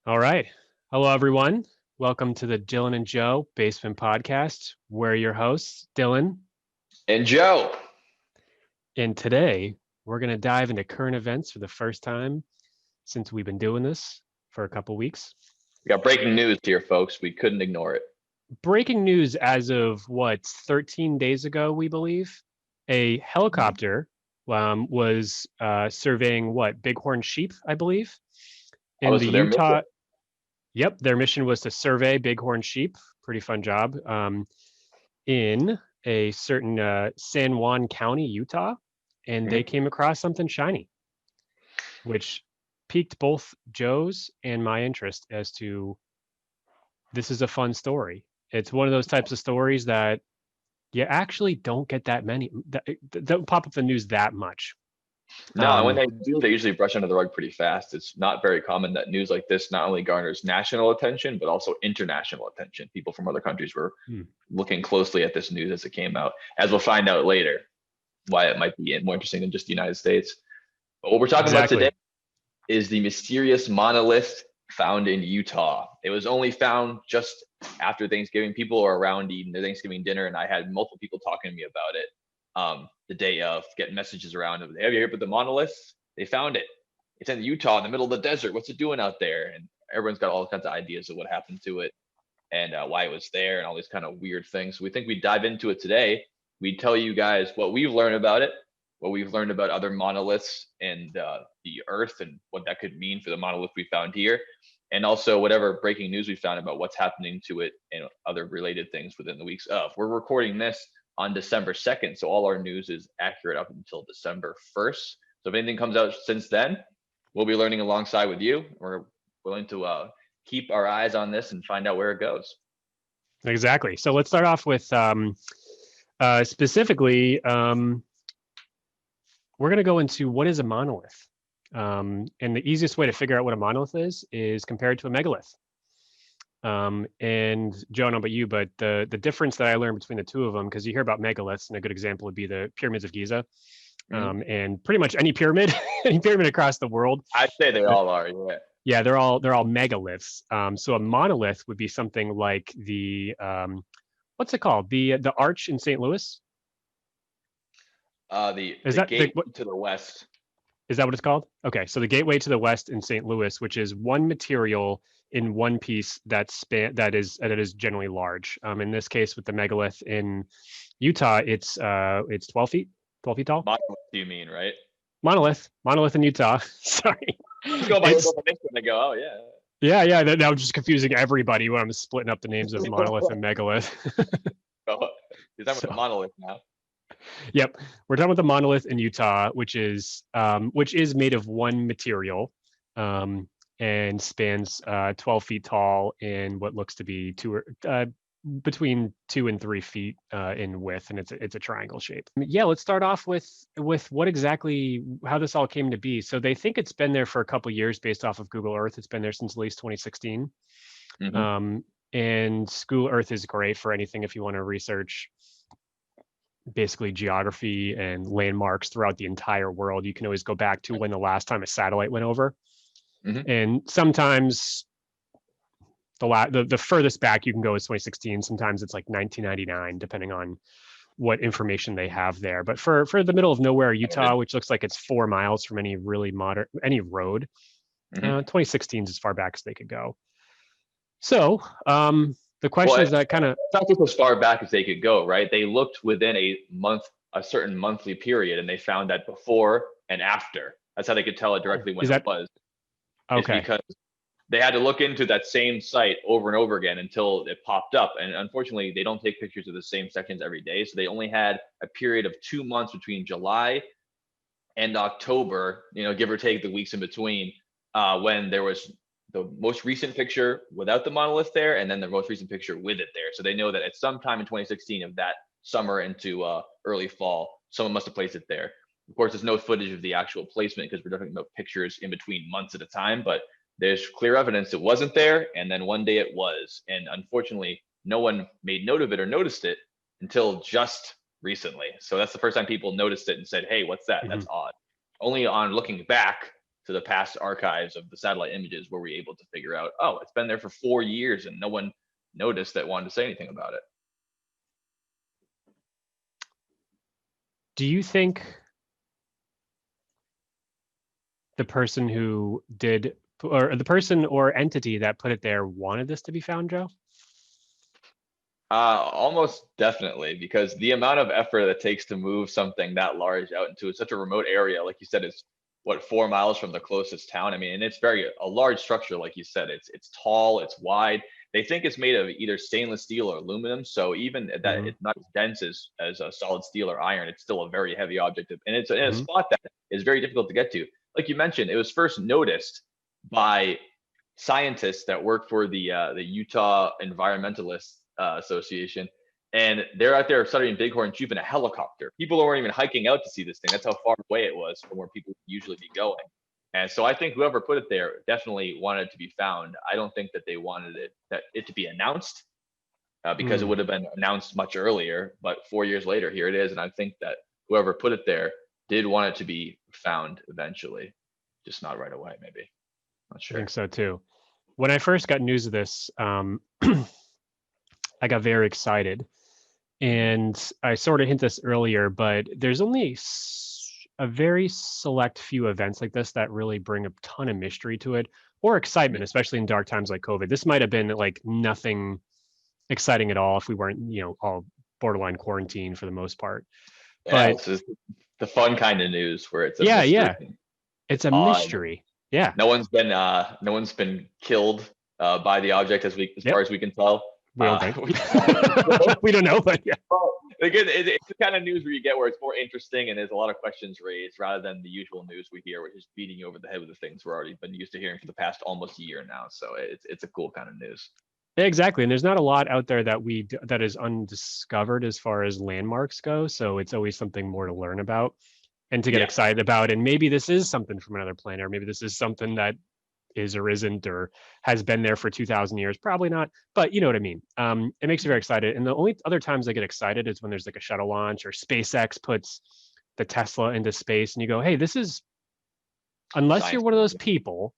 All right. Hello, everyone. Welcome to the Dylan and Joe Basement Podcast. We're your hosts, Dylan. And Joe, And today we're going to dive into current events for the first time since we've been doing this for a couple weeks. we got breaking news here, folks. We couldn't ignore it. Breaking news as of 13 days ago, we believe. A helicopter was surveying bighorn sheep, I believe, That in was the their mission. Utah. Yep, their mission was to survey bighorn sheep. Pretty fun job. In a certain San Juan County, Utah, and they Mhm. came across something shiny, which piqued both Joe's and my interest as to this is a fun story. It's one of those types of stories that you actually don't get that many that don't pop up in the news that much. No, and when Um, they do, they usually brush under the rug pretty fast. It's not very common that news like this not only garners national attention, but also international attention. People from other countries were hmm, looking closely at this news as it came out, as we'll find out later why it might be more interesting than just the United States. But what we're talking about today exactly. is the mysterious monolith found in Utah. It was only found just after Thanksgiving. People are around eating their Thanksgiving dinner, and I had multiple people talking to me about it the day of, getting messages around. Have you heard about the monolith? They found it. It's in Utah, in the middle of the desert. What's it doing out there? And everyone's got all kinds of ideas of what happened to it and why it was there and all these kind of weird things. So we think we'd dive into it today. We'd tell you guys what we've learned about it, what we've learned about other monoliths and the Earth and what that could mean for the monolith we found here, and also whatever breaking news we found about what's happening to it and other related things within the weeks of. We're recording this on December 2nd, so all our news is accurate up until December 1st. So if anything comes out since then, we'll be learning alongside with you. We're willing to keep our eyes on this and find out where it goes. Exactly. So let's start off with specifically, we're going to go into what is a monolith. And the easiest way to figure out what a monolith is compared to a megalith. And Joe, I don't know about you, but the difference that I learned between the two of them, because you hear about megaliths, and a good example would be the pyramids of Giza, Mhm. and pretty much any pyramid, any pyramid across the world. I'd say they uh, all are. Yeah. Yeah, they're all megaliths. So a monolith would be something like the what's it called? The arch in St. Louis. The Is the that the gate what to the west. is that what it's called? Okay, so the gateway to the west in St. Louis, which is one material in one piece that is generally large. In this case, with the megalith in Utah, it's 12 feet tall. Monolith, do you mean, right? Monolith in Utah. Sorry, I was going by your it's definition and I go, oh yeah. yeah. Now I'm just confusing everybody when I'm splitting up the names of monolith and megalith. Oh, you're talking about the So monolith now. yep, we're talking about the monolith in Utah, which is made of one material, um, and spans 12 feet tall and what looks to be between 2 and 3 feet in width, and it's a triangle shape. Yeah, let's start off with what exactly how this all came to be. So they think it's been there for a couple years based off of Google Earth. It's been there since at least 2016. Hmm. Um, and Google Earth is great for anything if you want to research basically geography and landmarks throughout the entire world. You can always go back to when the last time a satellite went over. Hmm. And sometimes the furthest back you can go is 2016. Sometimes it's like 1999, depending on what information they have there. But for the middle of nowhere, Utah, which looks like it's 4 miles from any really modern any road, Hmm. 2016 is as far back as they could go. So the Well, question is that kind of it's not just as far back as they could go, right? They looked within a month, a certain monthly period, and they found that before and after. That's how they could tell it directly when is it that was. Is okay? because they had to look into that same site over and over again until it popped up. And unfortunately, they don't take pictures of the same sections every day. So they only had a period of 2 months between July and October, give or take the weeks in between, when there was the most recent picture without the monolith there, and then the most recent picture with it there. So they know that at some time in 2016 of that summer into early fall, someone must have placed it there. Of course, there's no footage of the actual placement because we're talking about pictures in between months at a time, but there's clear evidence it wasn't there, and then one day it was. And unfortunately, no one made note of it or noticed it until just recently. So that's the first time people noticed it and said, "Hey, what's that? Mhm. That's odd." Only on looking back to the past archives of the satellite images where we're able to figure out, oh, it's been there for 4 years and no one noticed that wanted to say anything about it. Do you think the person who did, or the person or entity that put it there wanted this to be found, Joe? Almost definitely, because the amount of effort that it takes to move something that large out into such a remote area, like you said, it's what, 4 miles from the closest town. I mean, and it's a large structure, like you said. It's tall, it's wide. They think it's made of either stainless steel or aluminum. So even that it's not as dense as a solid steel or iron, it's still a very heavy object, and it's in a spot that is very difficult to get to. Like you mentioned, it was first noticed by scientists that work for the Utah Environmentalists Association, and they're out there studying bighorn sheep in a helicopter. People weren't even hiking out to see this thing. That's how far away it was from where people would usually be going. And so I think whoever put it there definitely wanted it to be found. I don't think that they wanted it to be announced, because it would have been announced much earlier. But 4 years later, here it is. And I think that whoever put it there did want it to be found eventually, just not right away, maybe. Not sure. I think so too. When I first got news of this, I got very excited. And I sort of hint this earlier, but there's only a very select few events like this that really bring a ton of mystery to it, or excitement, especially in dark times like COVID. This might have been like nothing exciting at all if we weren't, all borderline quarantine for the most part. Yeah, But it's just the fun kind of news where it's a yeah, mystery. yeah, it's a mystery. Yeah, no one's been killed by the object as far as we can tell. We don't think. We don't know, but yeah. It's the kind of news where you get where it's more interesting and there's a lot of questions raised rather than the usual news we hear, which is beating you over the head with the things we're already been used to hearing for the past almost a year now. So it's a cool kind of news. Exactly, and there's not a lot out there that is undiscovered as far as landmarks go. So it's always something more to learn about and to get excited about. And maybe this is something from another planet, or maybe this is something that is or isn't or has been there for 2,000 years. Probably not, but you know what I mean. It makes me very excited. And the only other times I get excited is when there's like a shuttle launch or SpaceX puts the Tesla into space and you go, hey, this is, unless you're one of those people,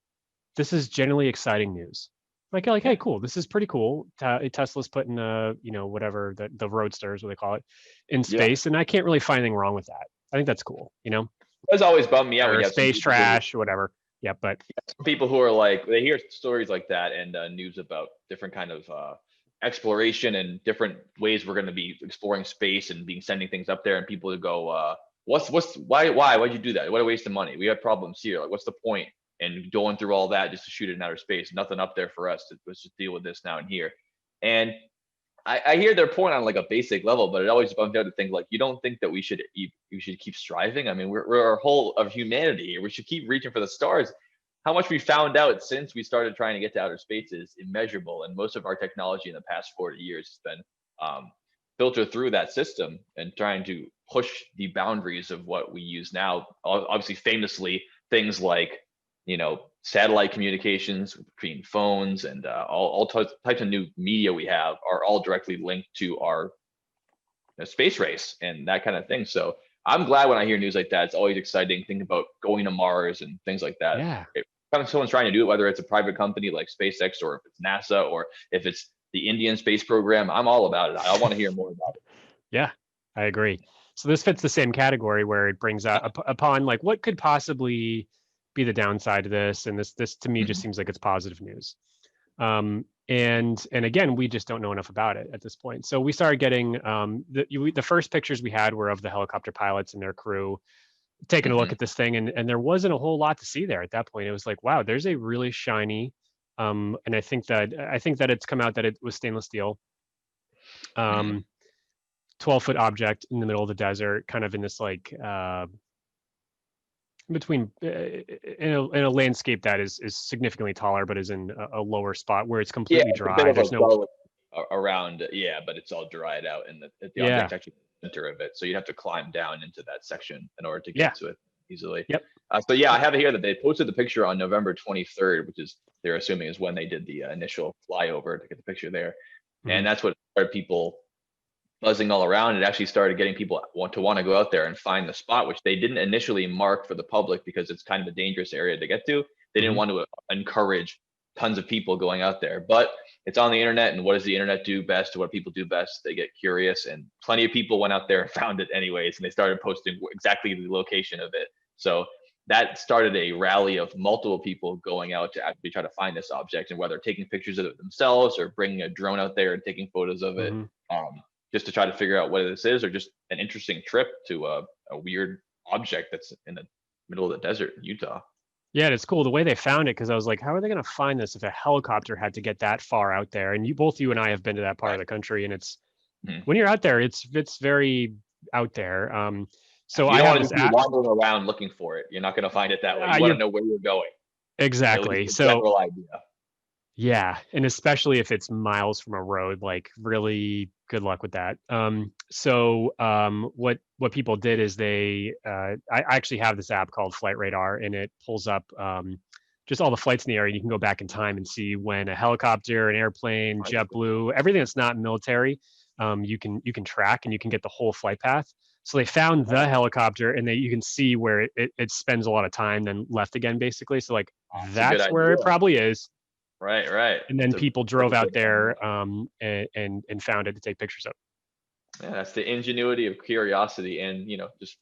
this is generally exciting news. Like, hey, cool, this is pretty cool. Tesla's putting whatever, the Roadster is what they call it, in space. And I can't really find anything wrong with that. I think that's cool, It's always bummed me out when you have space trash or whatever. Yeah, but some people who are like, they hear stories like that and news about different kind of exploration and different ways we're going to be exploring space and sending things up there, and people would go, why'd you do that? What a waste of money. We have problems here. Like, what's the point in going through all that just to shoot it in outer space? Nothing up there for us. Let's just deal with this now and here. And I hear their point on like a basic level, but it always bummed out to think like, you don't think that we should keep striving? I mean, we're a whole of humanity here. We should keep reaching for the stars. How much we found out since we started trying to get to outer space is immeasurable, and most of our technology in the past 40 years has been filtered through that system and trying to push the boundaries of what we use now. Obviously, famously, things like satellite communications between phones and all types of new media we have are all directly linked to our space race and that kind of thing. So I'm glad when I hear news like that. It's always exciting. Think about going to Mars and things like that. Yeah. If someone's trying to do it, whether it's a private company like SpaceX or if it's NASA or if it's the Indian space program, I'm all about it. I want to hear more about it. Yeah, I agree. So this fits the same category where it brings out upon like what could possibly be the downside to this, and this to me just seems like it's positive news. And again, we just don't know enough about it at this point. So we started getting the first pictures we had were of the helicopter pilots and their crew taking a look at this thing, and there wasn't a whole lot to see there at that point. It was like, wow, there's a really shiny, and I think that it's come out that it was stainless steel, 12-foot object in the middle of the desert, kind of in this like between in a landscape that is significantly taller, but is in a lower spot where it's completely dry. There's no around, but it's all dried out, and the object's actually in the center of it, so you'd have to climb down into that section in order to get to it easily. So I have it here that they posted the picture on November 23rd, which is they're assuming is when they did the initial flyover to get the picture there, and that's what started people buzzing all around. It actually started getting people want to go out there and find the spot, which they didn't initially mark for the public because it's kind of a dangerous area to get to. They didn't want to encourage tons of people going out there, but it's on the internet. And what does the internet do best? What people do best? They get curious, and plenty of people went out there and found it anyways, and they started posting exactly the location of it. So that started a rally of multiple people going out to actually try to find this object, and whether taking pictures of it themselves or bringing a drone out there and taking photos of it, just to try to figure out what this is, or just an interesting trip to a weird object that's in the middle of the desert in Utah. Yeah, it's cool the way they found it, because I was like, how are they going to find this if a helicopter had to get that far out there? And you and I have been to that part of the country, and it's when you're out there, it's very out there. So you I don't have want to be wandering around looking for it. You're not going to find it that way. You want to know where you're going. Exactly. So general idea. Yeah, and especially if it's miles from a road, like really good luck with that. What people did is I actually have this app called Flight Radar, and it pulls up just all the flights in the area. You can go back in time and see when a helicopter, an airplane, JetBlue, everything that's not military, you can track, and you can get the whole flight path. So they found the helicopter, and you can see where it spends a lot of time, then left again, basically. So like that's where it probably is. Right. And then people drove out there and found it to take pictures of. Yeah, that's the ingenuity of curiosity, and just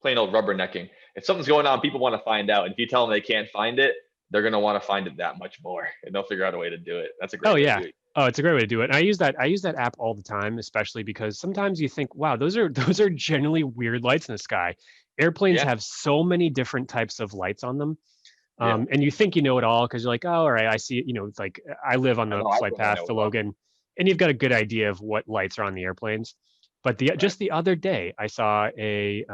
plain old rubbernecking. If something's going on, people want to find out. And if you tell them they can't find it, they're going to want to find it that much more, and they'll figure out a way to do it. That's a great way to do it. Oh, it's a great way to do it. And I use that app all the time, especially because sometimes you think, wow, those are generally weird lights in the sky. Airplanes have so many different types of lights on them. And you think you know it all because you're like, oh, all right, I see it. It's like I live on the flight path to Logan, and you've got a good idea of what lights are on the airplanes. But just the other day, I saw a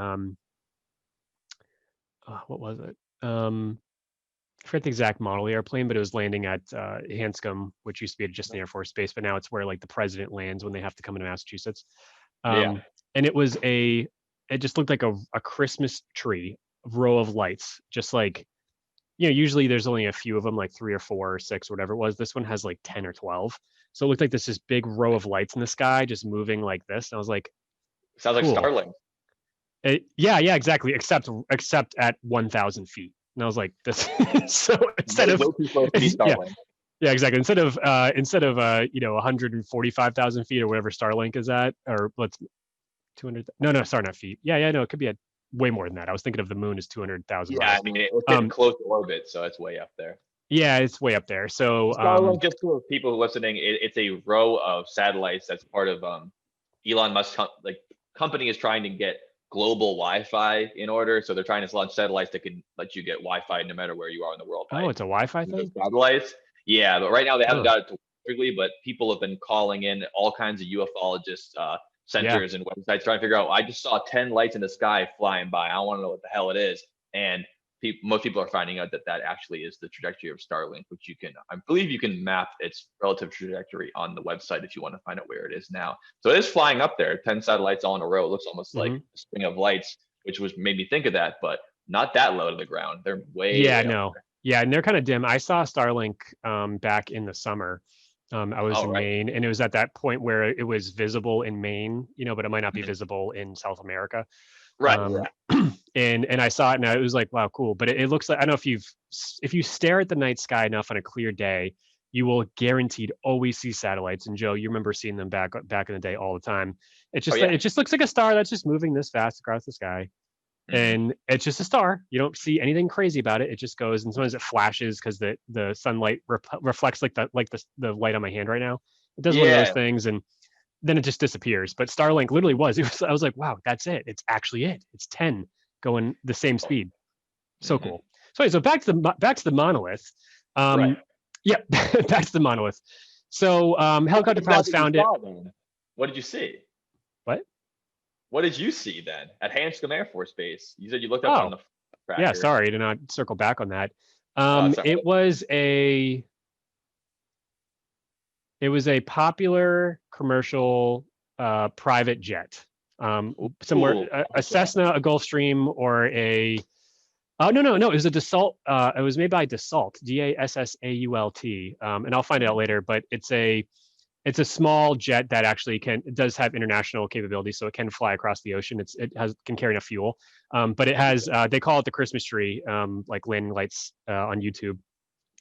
what was it? I forget the exact model of the airplane, but it was landing at Hanscom, which used to be just an Air Force base, but now it's where like the president lands when they have to come into Massachusetts. And it just looked like a Christmas tree, row of lights, just like. Usually there's only a few of them, like 3 or 4 or 6 or whatever it was. This one has like 10 or 12. So it looked like this big row of lights in the sky just moving like this. And I was like, sounds cool. Like Starlink. Yeah, exactly. Except at 1,000 feet. And I was like, this. So instead of yeah, exactly. Instead of 145,000 feet or whatever Starlink is at, or let's 200. No, sorry, not feet. Yeah, no, it could be at way more than that. I was thinking of the moon is 200,000 miles. Yeah, I mean, it was getting close to orbit, so it's way up there. Yeah, it's way up there. So Starlink, just for people listening, it's a row of satellites that's part of Elon Musk's company is trying to get global Wi-Fi in order. So they're trying to launch satellites that can let you get Wi-Fi no matter where you are in the world. Oh, it's a Wi-Fi thing? Satellites. Yeah, but right now they haven't got it to perfectly, but people have been calling in all kinds of ufologists centers and websites trying to figure out, I just saw 10 lights in the sky flying by. I want to know what the hell it is. And most people are finding out that actually is the trajectory of Starlink, which I believe you can map its relative trajectory on the website if you want to find out where it is now. So it is flying up there, 10 satellites all in a row. It looks almost like a string of lights, which made me think of that, but not that low to the ground. They're way no. Yeah, and they're kind of dim. I saw Starlink back in the summer. I was in Maine, and it was at that point where it was visible in Maine, but it might not be visible in South America. Right. And I saw it, and it was like, wow, cool. But it looks like, I don't know if you stare at the night sky enough on a clear day, you will guaranteed always see satellites. And Joe, you remember seeing them back in the day all the time. It just looks like a star that's just moving this fast across the sky. And it's just a star. You don't see anything crazy about it. It just goes, and sometimes it flashes because the sunlight reflects like the light on my hand right now. It does one of those things, and then it just disappears. But Starlink literally was. I was like, wow, that's it. It's actually it. It's 10 going the same speed. So cool. So back to the monolith. Yeah, back to the monolith. So helicopter pilots found it. What did you see? What did you see then at Hanscom Air Force Base? You said you looked up on the tracker. Yeah, sorry to not circle back on that. It was a popular commercial private jet. Somewhere a Cessna, a Gulfstream, or a no, it was a Dassault. It was made by Dassault, Dassault, and I'll find it out later. But it's It's a small jet that actually does have international capability, so it can fly across the ocean. Can carry enough fuel, but it has they call it the Christmas tree, like landing lights on YouTube.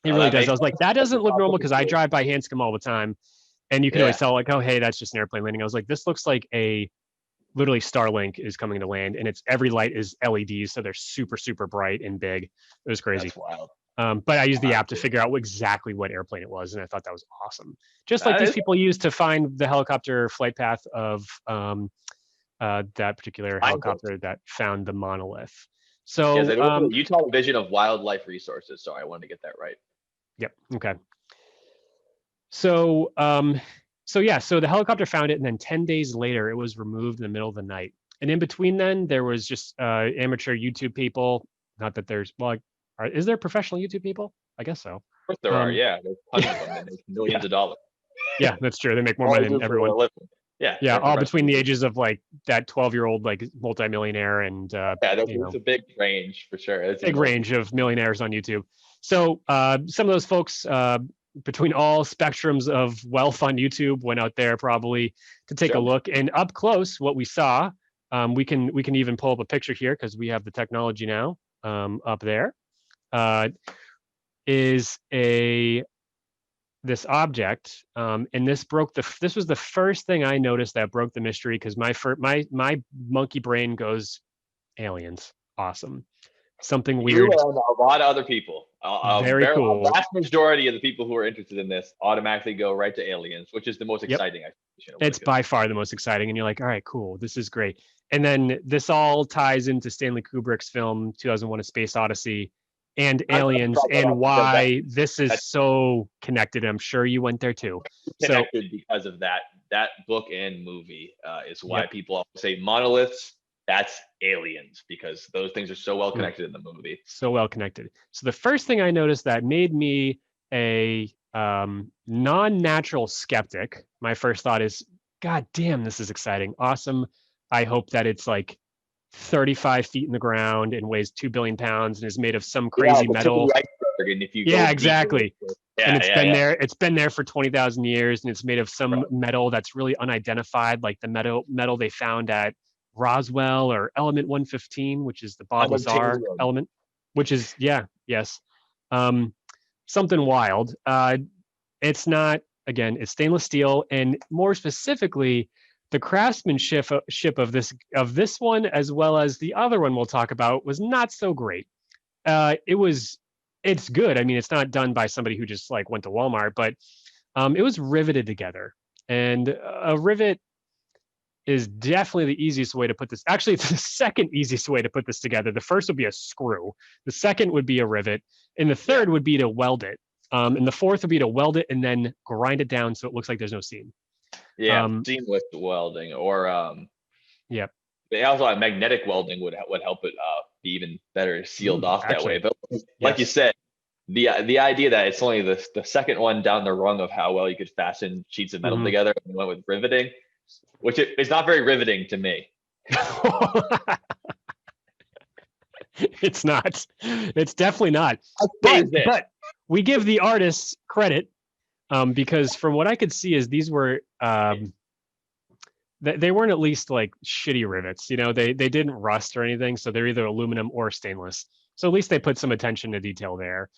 It Oh, really that does. I makes was like, that doesn't look normal because I drive by Hanscom all the time, and you can always yeah, tell like, oh hey, that's just an airplane landing. I was like, this looks like a literally Starlink is coming to land, and it's every light is LEDs, so they're super super bright and big. It was crazy. that's wild. But I used the Wow. app to figure out exactly what airplane it was, and I thought that was awesome. Just like That these is people used to find the helicopter flight path of that particular mindful. helicopter that found the monolith. Yes, So, it was the Utah Division of Wildlife Resources. Sorry, I wanted to get that right. yep, okay. So, yeah, so the helicopter found it, and then 10 days later, it was removed in the middle of the night. And in between then, there was just amateur YouTube people. Not that there's, well, is there professional YouTube people? I guess so. Of course there are. Yeah, there's tons Yeah, of them. They make millions yeah, of dollars. yeah, that's true. They make more All money they than do for everyone. a living. Yeah, Yeah, they're all professional between the YouTubers. ages of like that 12-year-old like multimillionaire and Yeah, it's a big range for sure. It's big enormous. range of millionaires on YouTube. So some of those folks between all spectrums of wealth on YouTube went out there probably to take a Sure. look. And up close, what we saw, we can even pull up a picture here because we have the technology now up there. Is this object, and this was the first thing I noticed that broke the mystery because my monkey brain goes aliens, awesome, something You weird, and a lot of other people, very a cool. vast majority of the people who are interested in this automatically go right to aliens, which is the most Yep, exciting explanation of what it's it could by be. far the most exciting, and you're like, all right, cool, this is great. And then this all ties into Stanley Kubrick's film 2001: A Space Odyssey and I'm glad you aliens, brought that and up because why this is that's so connected. I'm sure you went there too. So connected because of that book and movie is why yep. people always say monoliths. That's aliens because those things are so well Mm. connected in the movie. So well connected. So the first thing I noticed that made me a non-natural skeptic, my first thought is, God damn, this is exciting, awesome. I hope that it's like 35 feet in the ground and weighs 2 billion pounds and is made of some Yeah, crazy the tip of metal. the iceberg, and if you Yeah, go deeper, exactly. And yeah, it's yeah, been yeah. there. It's been there for 20,000 years, and it's made of some Right. metal that's really unidentified, like the metal they found at Roswell or Element 115, which is the Bob Lazar Unobtainium. element, which is yes, um, something wild. It's not, again, it's stainless steel, and more specifically, the craftsmanship of this one as well as the other one we'll talk about was not so great. It's good. I mean, it's not done by somebody who just like went to Walmart, but it was riveted together. And a rivet is definitely the easiest way to put this. Actually, it's the second easiest way to put this together. The first would be a screw. The second would be a rivet. And the third would be to weld it. And the fourth would be to weld it and then grind it down so it looks like there's no seam. Yeah, seamless welding, or Yep. they also have magnetic welding would help it be even better sealed off that way. Actually, But like you yes. said, the idea that it's only the second one down the rung of how well you could fasten sheets of metal Mhm. together, and went with riveting, which is not very riveting to me. It's not. It's definitely not. But But we give the artists credit because from what I could see is these were they weren't at least like shitty rivets. You know, they didn't rust or anything, so they're either aluminum or stainless. So at least they put some attention to detail there.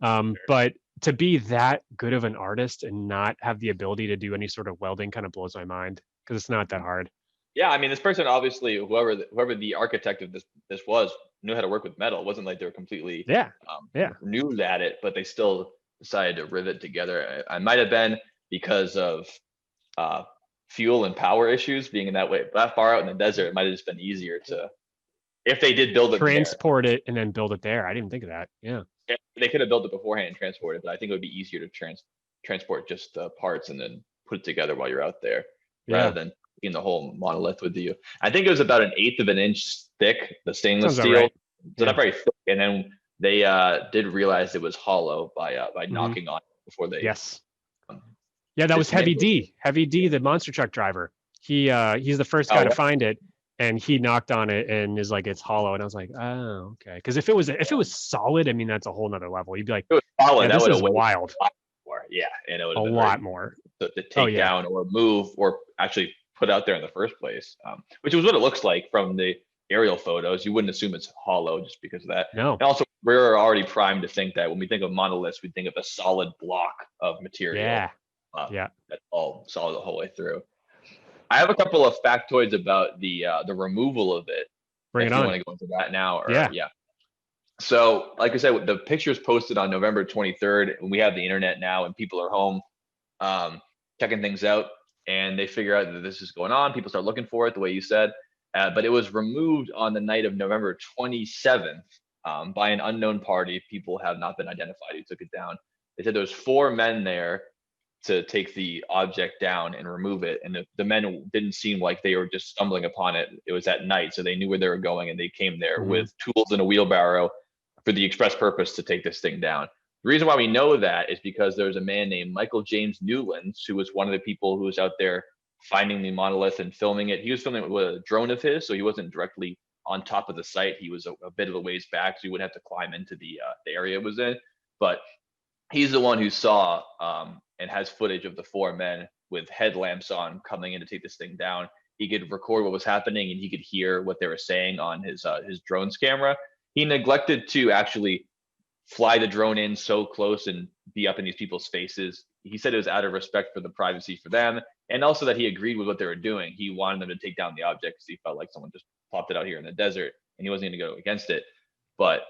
But to be that good of an artist and not have the ability to do any sort of welding kind of blows my mind because it's not that hard. yeah, I mean, this person obviously, whoever the architect of this was, knew how to work with metal. It wasn't like they were completely Yeah. Yeah. new at it, but they still decided to rivet together. I might have been because of fuel and power issues being in that far out in the desert. It might have just been easier to, if they did build it there. Transport it and then build it there. I didn't think of that. Yeah. They could have built it beforehand and transported it, but I think it would be easier to transport just the parts and then put it together while you're out there, rather than in the whole monolith with you. I think it was about 1/8 of an inch thick, the stainless Sounds steel. right. So not very thick. And then they did realize it was hollow by knocking on it before they. Yes. Yeah, that was Heavy D. Heavy D, the monster truck driver. He's the first guy to find it, and he knocked on it and is like, it's hollow. And I was like, oh, okay. Because if it was solid, I mean, that's a whole nother level. You'd be like, it was solid, yeah, that this would is have wild. more. Yeah, and it would A have been lot more. to Oh take yeah. down or move or actually put out there in the first place, which is what it looks like from the aerial photos. You wouldn't assume it's hollow just because of that. No. And also, we're already primed to think that when we think of monoliths, we think of a solid block of material Yeah. Yeah. that's all solid the whole way through. I have a couple of factoids about the removal of it. Bring it If you on. want to go into that now, or Yeah. yeah. So, like I said, the pictures posted on November 23rd, and we have the internet now, and people are home um, checking things out, and they figure out that this is going on. People start looking for it, the way you said. But it was removed on the night of November 27th by an unknown party. People have not been identified who took it down. They said there was 4 men there to take the object down and remove it. And the men didn't seem like they were just stumbling upon it. It was at night, so they knew where they were going, and they came there Mhm. with tools and a wheelbarrow for the express purpose to take this thing down. The reason why we know that is because there's a man named Michael James Newlands, who was one of the people who was out there finding the monolith and filming it. He was filming it with a drone of his, so he wasn't directly on top of the site. He was a bit of a ways back, so he wouldn't have to climb into the area it was in. But he's the one who saw and has footage of the 4 men with headlamps on coming in to take this thing down. He could record what was happening, and he could hear what they were saying on his drone's camera. He neglected to actually fly the drone in so close and be up in these people's faces. He said it was out of respect for the privacy for them, and also that he agreed with what they were doing. He wanted them to take down the object because he felt like someone just popped it out here in the desert, and he wasn't going to go against it. But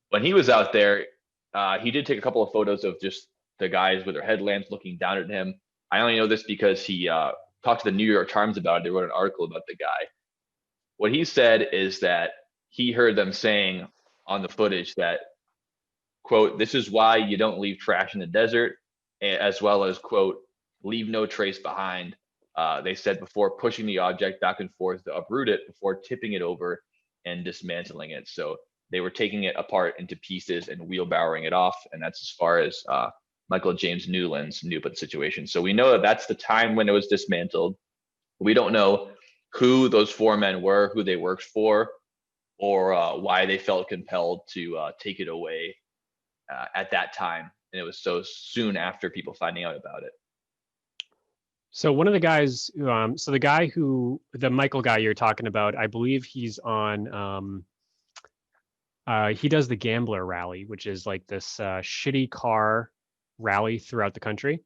when he was out there, he did take a couple of photos of just the guys with their headlamps looking down at him. I only know this because he talked to the New York Times about it. They wrote an article about the guy. What he said is that he heard them saying on the footage that, quote, "This is why you don't leave trash in the desert," as well as, quote, "Leave no trace behind." They said before pushing the object back and forth to uproot it before tipping it over and dismantling it. So they were taking it apart into pieces and wheelbarrowing it off. And that's as far as Michael James Newlands knew about the situation. So we know that that's the time when it was dismantled. We don't know who those 4 men were, who they worked for, or why they felt compelled to take it away at that time. And it was so soon after people finding out about it. So one of the guys, so the guy the Michael guy you're talking about, I believe he's on, he does the Gambler Rally, which is like this shitty car rally throughout the country.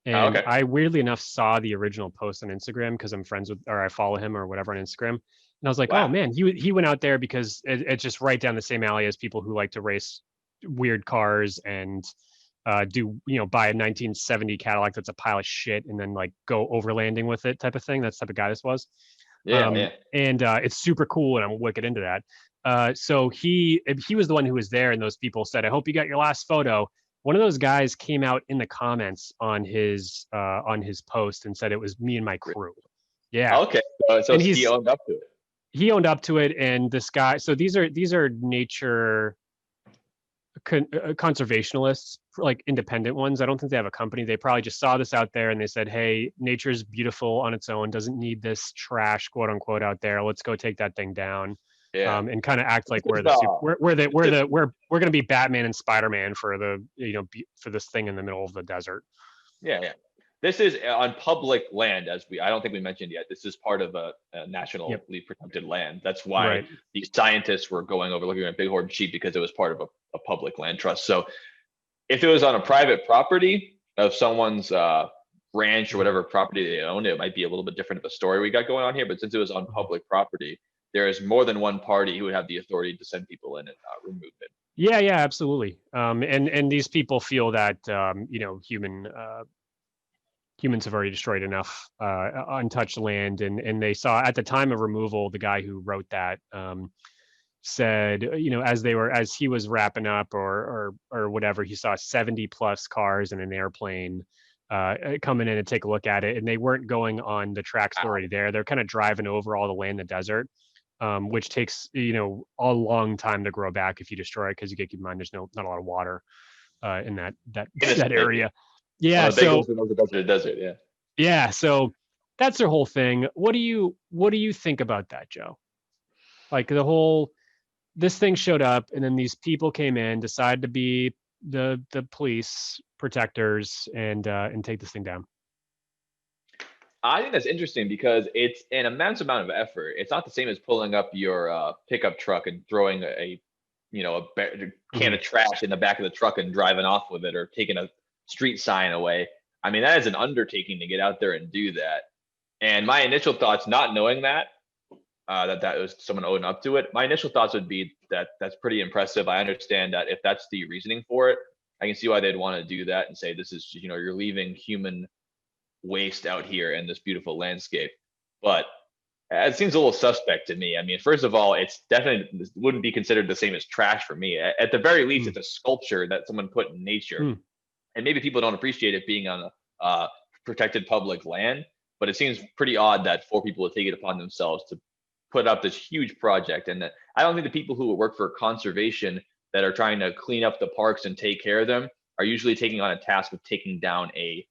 And Okay. I weirdly enough saw the original post on Instagram because I'm friends with, or I follow him or whatever on Instagram. And I was like, oh Wow. man, he went out there because it's just right down the same alley as people who like to race weird cars and buy a 1970 Cadillac that's a pile of shit and then like go overlanding with it type of thing. That's the type of guy this was. Yeah. And it's super cool, and I'm wicked into that. So he was the one who was there, and those people said, "I hope you got your last photo." One of those guys came out in the comments on his post and said it was me and my crew. Yeah. Okay. So And he owned up to it. he owned up to it, and this guy. So these are nature conservationists, like independent ones. I don't think they have a company. They probably just saw this out there and they said, "Hey, nature's beautiful on its own. Doesn't need this trash, quote unquote, out there. Let's go take that thing down." Yeah. And kind of act like we're gonna be Batman and Spider-Man for for this thing in the middle of the desert. Yeah. This is on public land, I don't think we mentioned yet. This is part of a nationally protected land. That's why Right. these scientists were going over looking at Bighorn sheep, because it was part of a public land trust. So if it was on a private property of someone's ranch or whatever property they owned, it might be a little bit different of a story we got going on here. But since it was on public property, there is more than one party who would have the authority to send people in and remove it. Yeah, absolutely. And these people feel that humans have already destroyed enough untouched land, and they saw at the time of removal, the guy who wrote that said, as he was wrapping up or whatever, he saw 70 plus cars and an airplane coming in and take a look at it, and they weren't going on the tracks already there. They're kind of driving over all the land in the desert, which takes a long time to grow back if you destroy it, because you get to keep in mind there's not a lot of water in that area. Yeah, so the desert, yeah. Yeah, so that's their whole thing. What do you think about that, Joe? Like this thing showed up, and then these people came in, decided to be the police protectors and take this thing down. I think that's interesting because it's an immense amount of effort. It's not the same as pulling up your pickup truck and throwing a can Mhm. of trash in the back of the truck and driving off with it, or taking a street sign away. I mean, that is an undertaking to get out there and do that. And my initial thoughts, not knowing that was someone owing up to it, my initial thoughts would be that that's pretty impressive. I understand that if that's the reasoning for it, I can see why they'd want to do that and say this is, you're leaving human waste out here in this beautiful landscape. But it seems a little suspect to me. I mean, first of all, it's definitely wouldn't be considered the same as trash for me. At the very least, Mm. it's a sculpture that someone put in nature, Mm. and maybe people don't appreciate it being on a protected public land. But it seems pretty odd that four people would take it upon themselves to put up this huge project. And I don't think the people who work for conservation that are trying to clean up the parks and take care of them are usually taking on a task of taking down a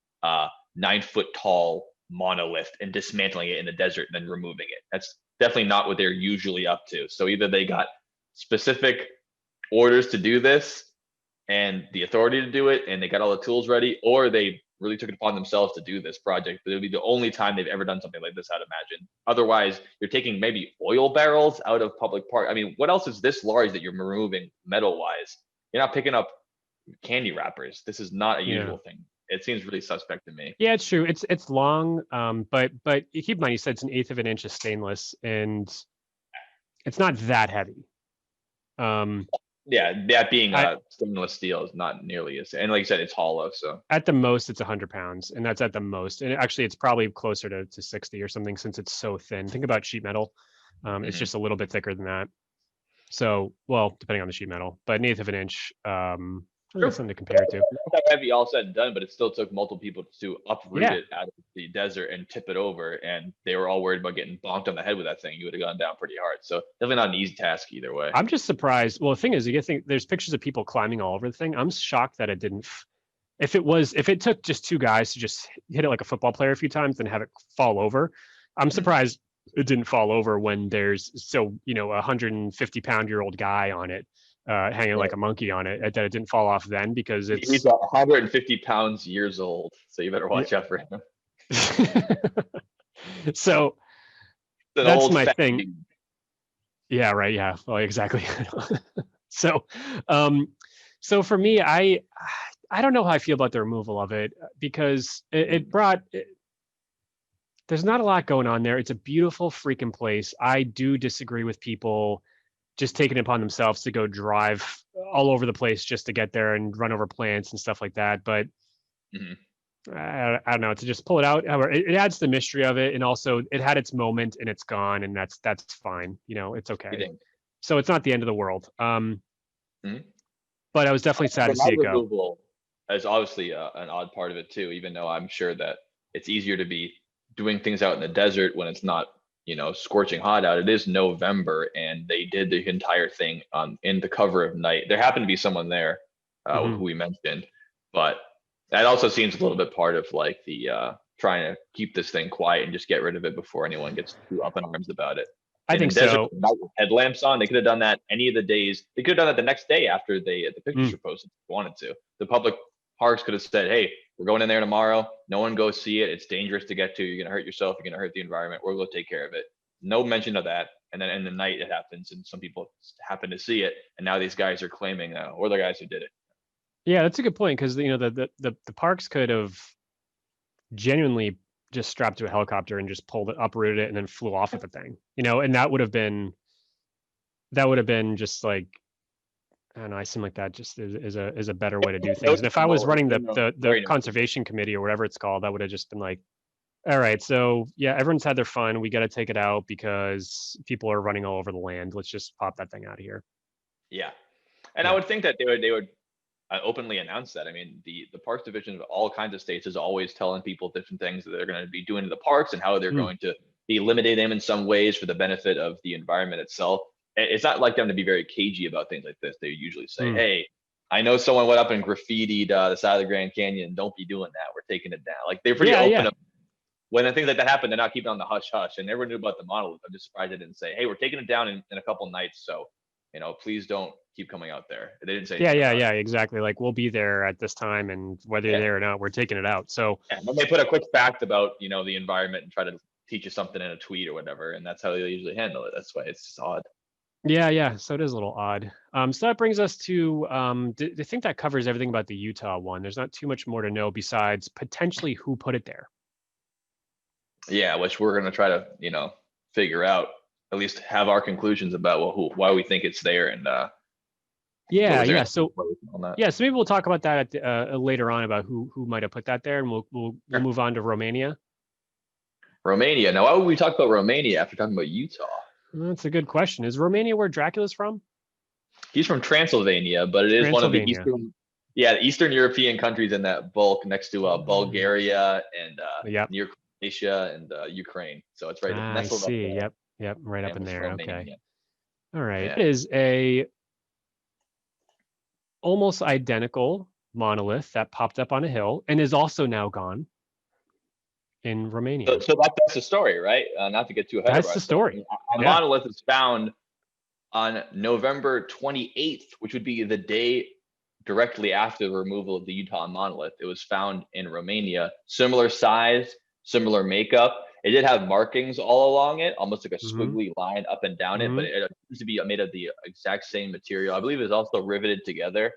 9 foot tall monolith and dismantling it in the desert and then removing it. That's definitely not what they're usually up to. So either they got specific orders to do this and the authority to do it and they got all the tools ready, or they really took it upon themselves to do this project. But it'll be the only time they've ever done something like this, I'd imagine. Otherwise, you're taking maybe oil barrels out of public park. I mean, what else is this large that you're removing metal wise? You're not picking up candy wrappers. This is not a Yeah. usual thing. It seems really suspect to me. Yeah, it's true. It's long, but you keep in mind you said it's an eighth of an inch of stainless, and it's not that heavy. Yeah, that being I stainless steel is not nearly as, and like you said, it's hollow. So At the most it's 100 pounds, and that's at the most. And actually, it's probably closer to 60 or something since it's so thin. Think about sheet metal. It's just a little bit thicker than that. So, well, depending on the sheet metal, but an eighth of an inch. I think true. that's something to compare it to. Not that heavy, all said and done, but it still took multiple people to uproot Yeah, it out of the desert and tip it over, and they were all worried about getting bonked on the head with that thing. You would have gone down pretty hard. So definitely not an easy task either way. I'm just surprised. Well, the thing is, you get think there's pictures of people climbing all over the thing. I'm shocked that it didn't. If it took just two guys to just hit it like a football player a few times and have it fall over, I'm surprised it didn't fall over when there's a 150-pound-year-old guy on it, hanging like a monkey on it. That it didn't fall off then because He's it's 150 pounds years old, so you better yeah. watch out for him. So It's an that's old my fat thing. dude. Yeah, right. Yeah, well, exactly. So, so for me, I don't know how I feel about the removal of it because it brought. There's not a lot going on there. It's a beautiful freaking place. I do disagree with people just taking it upon themselves to go drive all over the place just to get there and run over plants and stuff like that. But I don't know, to just pull it out. However, it adds the mystery of it, and also it had its moment and it's gone, and that's fine. It's You okay. think? So it's not the end of the world. Mhm. But I was definitely sad For to my see it go. removal is obviously an odd part of it too, even though I'm sure that it's easier to be doing things out in the desert when it's not, scorching hot out. It is November, and they did the entire thing in the cover of night. There happened to be someone there, Mhm. who we mentioned, but that also seems a little bit part of like the trying to keep this thing quiet and just get rid of it before anyone gets too up in arms about it. I In the think desert so. with night with headlamps on, they could have done that any of the days. They could have done that the next day after the pictures Mm. were posted if they wanted to. The public parks could have said, hey, we're going in there tomorrow. No one go see it. It's dangerous to get to. You're gonna hurt yourself, you're gonna hurt the environment. We're gonna take care of it. No mention of that. And then in the night it happens and some people happen to see it. And now these guys are claiming, we're the guys who did it. Yeah, that's a good point because the parks could have genuinely just strapped to a helicopter and just pulled it, uprooted it, and then flew off with the thing. And that would have been just like, I don't know. I seem like that just is a better way to do things. And if I was running the Very noticeable. conservation committee or whatever it's called, that would have just been like, all right, so yeah, everyone's had their fun. We got to take it out because people are running all over the land. Let's just pop that thing out of here. Yeah. And I Yeah. would think that they would openly announce that. I mean, the Parks Division of all kinds of states is always telling people different things that they're going to be doing to the parks and how they're Mm. going to be limiting them in some ways for the benefit of the environment itself. It's not like them to be very cagey about things like this. They usually say, hey, I know someone went up and graffitied the side of the Grand Canyon. Don't be doing that. We're taking it down. Like they're pretty Yeah, open. yeah. When things like that happen, they're not keeping on the hush hush. And everyone knew about the monolith. I'm just surprised they didn't say, hey, we're taking it down in a couple nights. So, please don't keep coming out there. They didn't say Yeah, anything yeah, about yeah, it. exactly. Like we'll be there at this time, and whether you're Yeah. there or not, we're taking it out. So And then they put a quick fact about, the environment and try to teach you something in a tweet or whatever, and that's how they usually handle it. That's why it's just odd. yeah, yeah. So it is a little odd. So that brings us to I think that covers everything about the Utah one. There's not too much more to know besides potentially who put it there. Yeah, which we're gonna try to, figure out, at least have our conclusions about why we think it's there, and Yeah, was there yeah. anything So on that? yeah, so maybe we'll talk about that later on about who might have put that there, and we'll Sure. move on to Romania. Romania. Now, why would we talk about Romania after talking about Utah? That's a good question. Is Romania where Dracula's from? He's from Transylvania, but it is one of the Transylvania. Eastern European countries in that bulk next to Bulgaria and Yep. near Croatia and Ukraine. So it's right I nestled up see. there. Yep. Yep. Right up in Famous there. Okay. Romania. All right. Yeah. It is a almost identical monolith that popped up on a hill and is also now gone in Romania. So that's the story, right? Not to get too ahead of That's ourselves. the story. A Yeah. monolith is found on November 28th, which would be the day directly after the removal of the Utah monolith. It was found in Romania, similar size, similar makeup. It did have markings all along it, almost like a squiggly line up and down it, but it seems to be made of the exact same material. I believe it was also riveted together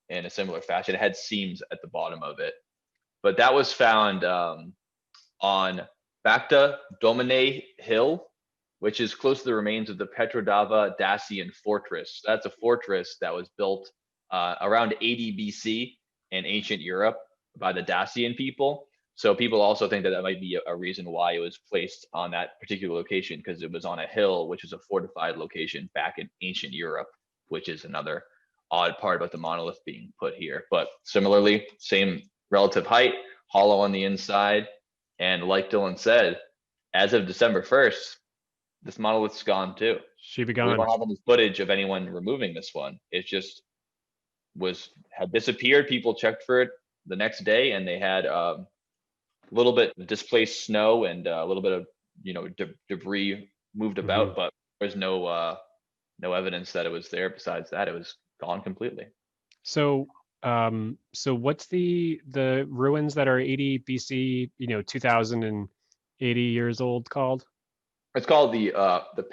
in a similar fashion. It had seams at the bottom of it. But that was found on Bacta Domine Hill, which is close to the remains of the Petrodava Dacian Fortress. That's a fortress that was built around 80 BC in ancient Europe by the Dacian people. So people also think that that might be a reason why it was placed on that particular location, because it was on a hill, which is a fortified location back in ancient Europe, which is another odd part about the monolith being put here. But similarly, same relative height, hollow on the inside. And like Dylan said, as of December 1st, this monolith's gone too. She be We gone. don't have any footage of anyone removing this one. It just had disappeared. People checked for it the next day, and they had a little bit of displaced snow and a little bit of debris moved about, but there's no evidence that it was there. Besides that, it was gone completely. So so what's the ruins that are 80 BC, 2080 years old called? It's called the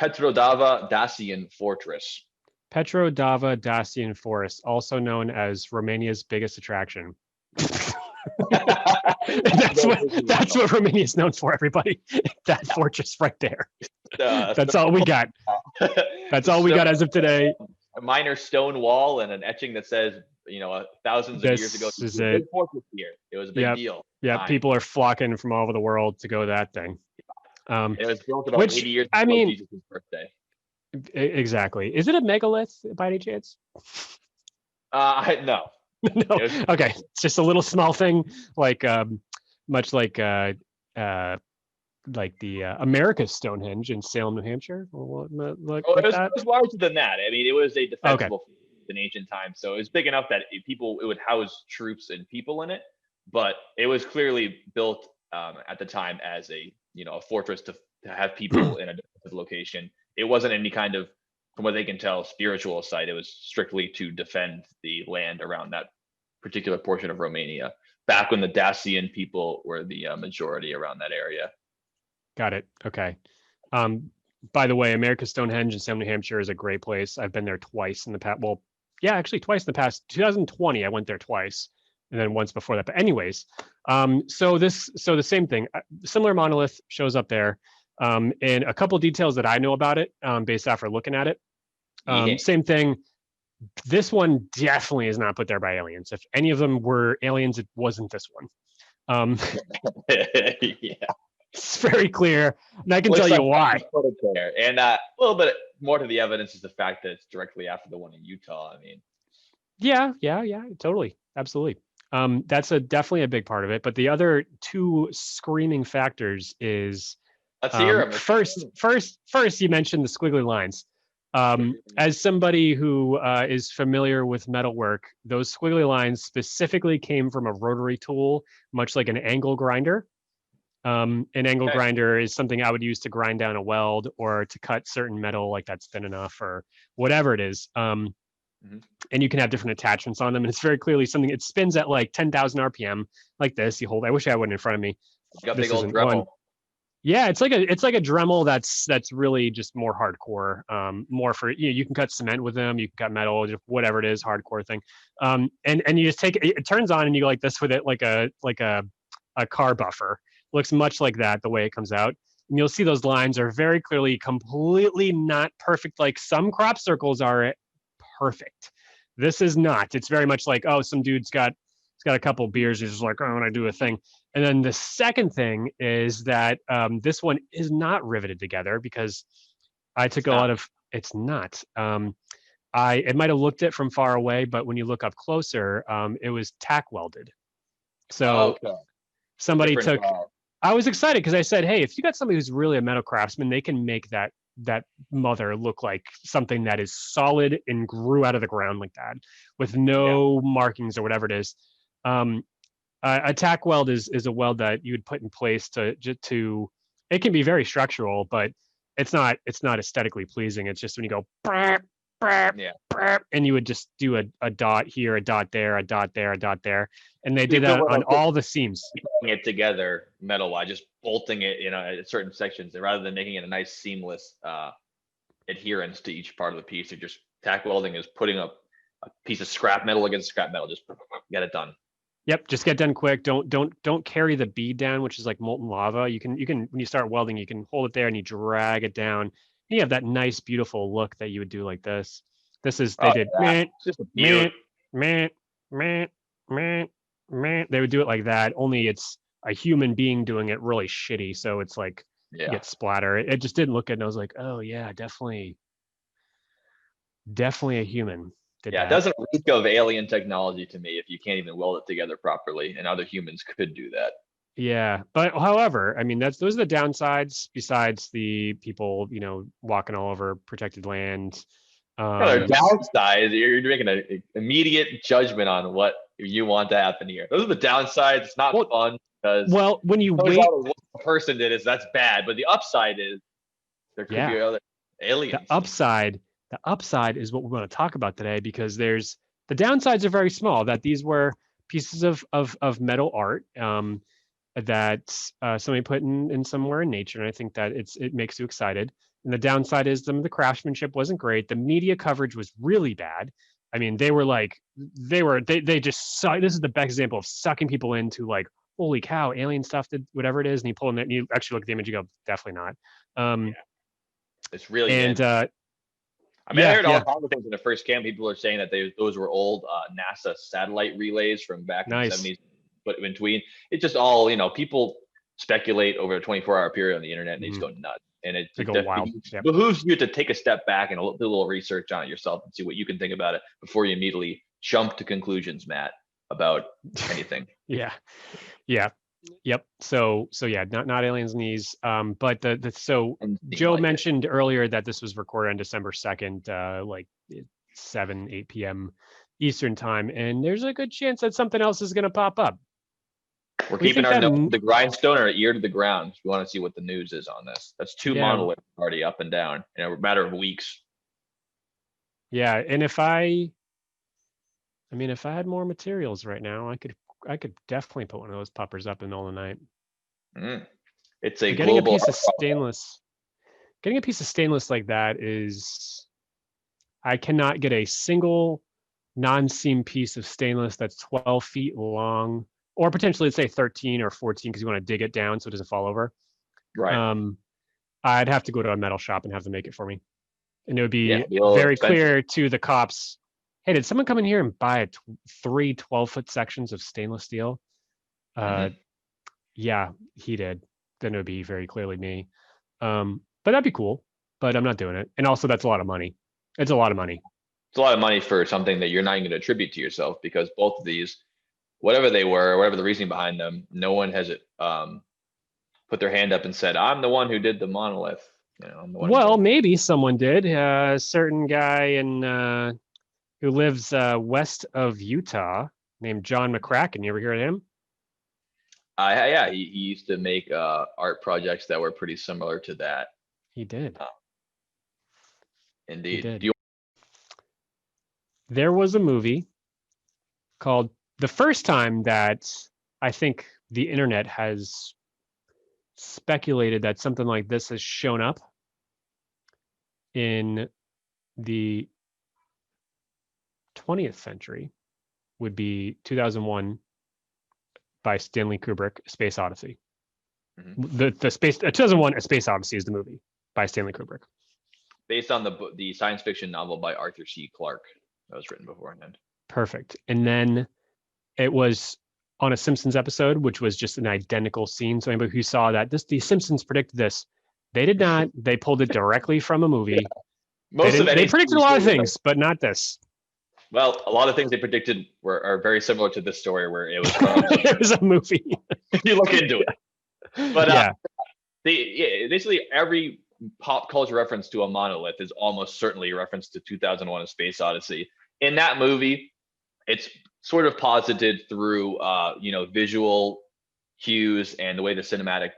Petrodava Dacian Fortress. Petrodava Dacian Forest, also known as Romania's biggest attraction. that's what Romania is known for, everybody. That fortress right there. That's all we got. That's all we got as of today. A minor stone wall and an etching that says, thousands of years ago, This is a big fortress here. It was a big deal. Yeah, people are flocking from all over the world to go to that thing. It was built about 80 years before Jesus' birthday. Exactly. Is it a megalith by any chance? No. No. Okay, it's just a little small thing, like much like the America's Stonehenge in Salem, New Hampshire. It was larger than that. I mean, it was a defensible in ancient times, so it was big enough that it would house troops and people in it. But it was clearly built at the time as a fortress to have people in a defensive location. It wasn't any kind of, from what they can tell, spiritual site. It was strictly to defend the land around that particular portion of Romania, back when the Dacian people were the majority around that area. Got it. Okay. By the way, America's Stonehenge in Salem, New Hampshire is a great place. I've been there twice in the past. Well, yeah, actually twice in the past. 2020, I went there twice, and then once before that. But anyways, so the same thing, similar monolith shows up there, and a couple details that I know about it, based off of looking at it. Same thing. This one definitely is not put there by aliens. If any of them were aliens, it wasn't this one. Yeah. It's very clear, and I can tell you why. And a little bit more to the evidence is the fact that it's directly after the one in Utah. I mean, yeah, totally, absolutely. That's definitely a big part of it. But the other two screaming factors is, let's hear them. First, you mentioned the squiggly lines. As somebody who is familiar with metalwork, those squiggly lines specifically came from a rotary tool, much like an angle grinder. An angle grinder is something I would use to grind down a weld or to cut certain metal, like that's thin enough or whatever it is. Mhm. and you can have different attachments on them. And it's very clearly something. It spins at like 10,000 RPM, like this. You hold. I wish I had one in front of me. Got This big old isn't one. Dremel. Yeah, it's like a Dremel that's really just more hardcore. More for you can cut cement with them, you can cut metal, just whatever it is, hardcore thing. And you just take it, it turns on and you go like this with it, like a car buffer. Looks much like that the way it comes out. And you'll see those lines are very clearly completely not perfect. Like some crop circles are perfect. This is not. It's very much like, oh, some dude's got a couple beers. He's just like, oh, I want to do a thing. And then the second thing is that this one is not riveted together because I took a lot of. It's not. It might have looked it from far away, but when you look up closer, it was tack welded. So Okay. somebody Different, took. I was excited because I said, hey, if you got somebody who's really a metal craftsman, they can make that mother look like something that is solid and grew out of the ground like that with no markings or whatever it is. A tack weld is a weld that you would put in place to it can be very structural, but it's not aesthetically pleasing. It's just when you go and you would just do a dot here, a dot there, a dot there, a dot there, and they did that on all the seams. Putting it together metal wise, just bolting it, at certain sections, rather than making it a nice seamless adherence to each part of the piece. Or just tack welding is putting up a piece of scrap metal against scrap metal, just get it done. Yep, just get done quick. Don't carry the bead down, which is like molten lava. You can when you start welding, you can hold it there and you drag it down. You have that nice, beautiful look that you would do like this. This is they did just a meh, meh, meh, meh, meh. They would do it like that. Only it's a human being doing it really shitty. So it's like you get splatter. It just didn't look good. And I was like, oh yeah, definitely a human. It doesn't reek of alien technology to me if you can't even weld it together properly, and other humans could do that. Yeah, but however, I mean those are the downsides. Besides the people, walking all over protected land. The downside, you're making an immediate judgment on what you want to happen here. Those are the downsides. It's not fun because when you wait, what a person did is that's bad. But the upside is there could be other aliens. The upside is what we want to talk about today, because the downsides are very small. That these were pieces of metal art that somebody put in somewhere in nature, and I think that it makes you excited. And the downside is the craftsmanship wasn't great. The media coverage was really bad. I mean, they just suck. This is the best example of sucking people into like, holy cow, alien stuff did whatever it is, and you pull in that and you actually look at the image, you go, definitely not. It's really I heard all kinds of things in the first camp. People are saying that those were old NASA satellite relays from back in the 70s. But in between, it's just all, people speculate over a 24-hour period on the internet, and they just go nuts. And it behooves you to take a step back and do a little research on it yourself and see what you can think about it before you immediately jump to conclusions, Matt, about anything. Yep. So yeah, not aliens in these. But so Joe mentioned earlier that this was recorded on December 2nd, like 8 p.m. Eastern time, and there's a good chance that something else is going to pop up. We're keeping our nose to the grindstone, our ear to the ground. We want to see what the news is on this. That's two monoliths already up and down in a matter of weeks. Yeah, and if I had more materials right now, I could definitely put one of those puppers up in the middle of the night. It's a getting a piece of stainless. Getting a piece of stainless like that is, I cannot get a single non-seam piece of stainless that's 12 feet long, or potentially let's say 13 or 14 because you want to dig it down so it doesn't fall over. Right. I'd have to go to a metal shop and have them make it for me, and it would be very clear to the cops. Hey, did someone come in here and buy three 12-foot sections of stainless steel? Yeah, he did. Then it would be very clearly me. But that'd be cool. But I'm not doing it. And also, that's a lot of money. It's a lot of money. It's a lot of money for something that you're not even going to attribute to yourself, because both of these, whatever they were, whatever the reasoning behind them, no one has put their hand up and said, I'm the one who did the monolith. I'm the one. Well, maybe someone did. A certain guy who lives west of Utah named John McCracken. You ever hear of him? Yeah, he used to make art projects that were pretty similar to that. He did. Indeed. He did. there was a movie called, the first time that I think the internet has speculated that something like this has shown up in the 20th century would be 2001 by Stanley Kubrick, Space Odyssey. The space 2001 A Space Odyssey is the movie by Stanley Kubrick. Based on the science fiction novel by Arthur C. Clarke that was written beforehand. Perfect. And then it was on a Simpsons episode, which was just an identical scene. So anybody who saw that, the Simpsons predicted this. They did not. They pulled it directly from a movie. They predicted a lot of things, but not this. Well, a lot of things they predicted are very similar to this story, where it was from it was a movie. If you look into it. But basically every pop culture reference to a monolith is almost certainly a reference to 2001: A Space Odyssey. In that movie, it's sort of posited through visual cues and the way the cinematic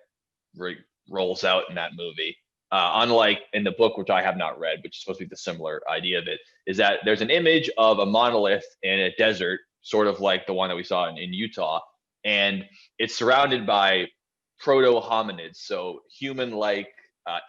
rolls out in that movie. Unlike in the book, which I have not read, which is supposed to be the similar idea of it, is that there's an image of a monolith in a desert, sort of like the one that we saw in Utah, and it's surrounded by proto-hominids, so human-like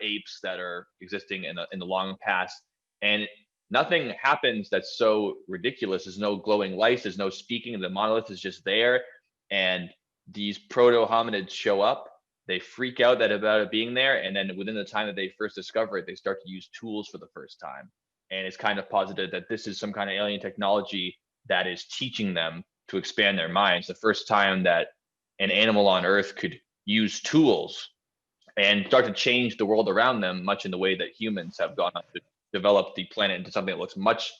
apes that are existing in the long past, and nothing happens that's so ridiculous. There's no glowing lights, there's no speaking, the monolith is just there, and these proto-hominids show up. They freak out about it being there, and then within the time that they first discover it, they start to use tools for the first time. And it's kind of posited that this is some kind of alien technology that is teaching them to expand their minds. The first time that an animal on Earth could use tools and start to change the world around them, much in the way that humans have gone on to develop the planet into something that looks much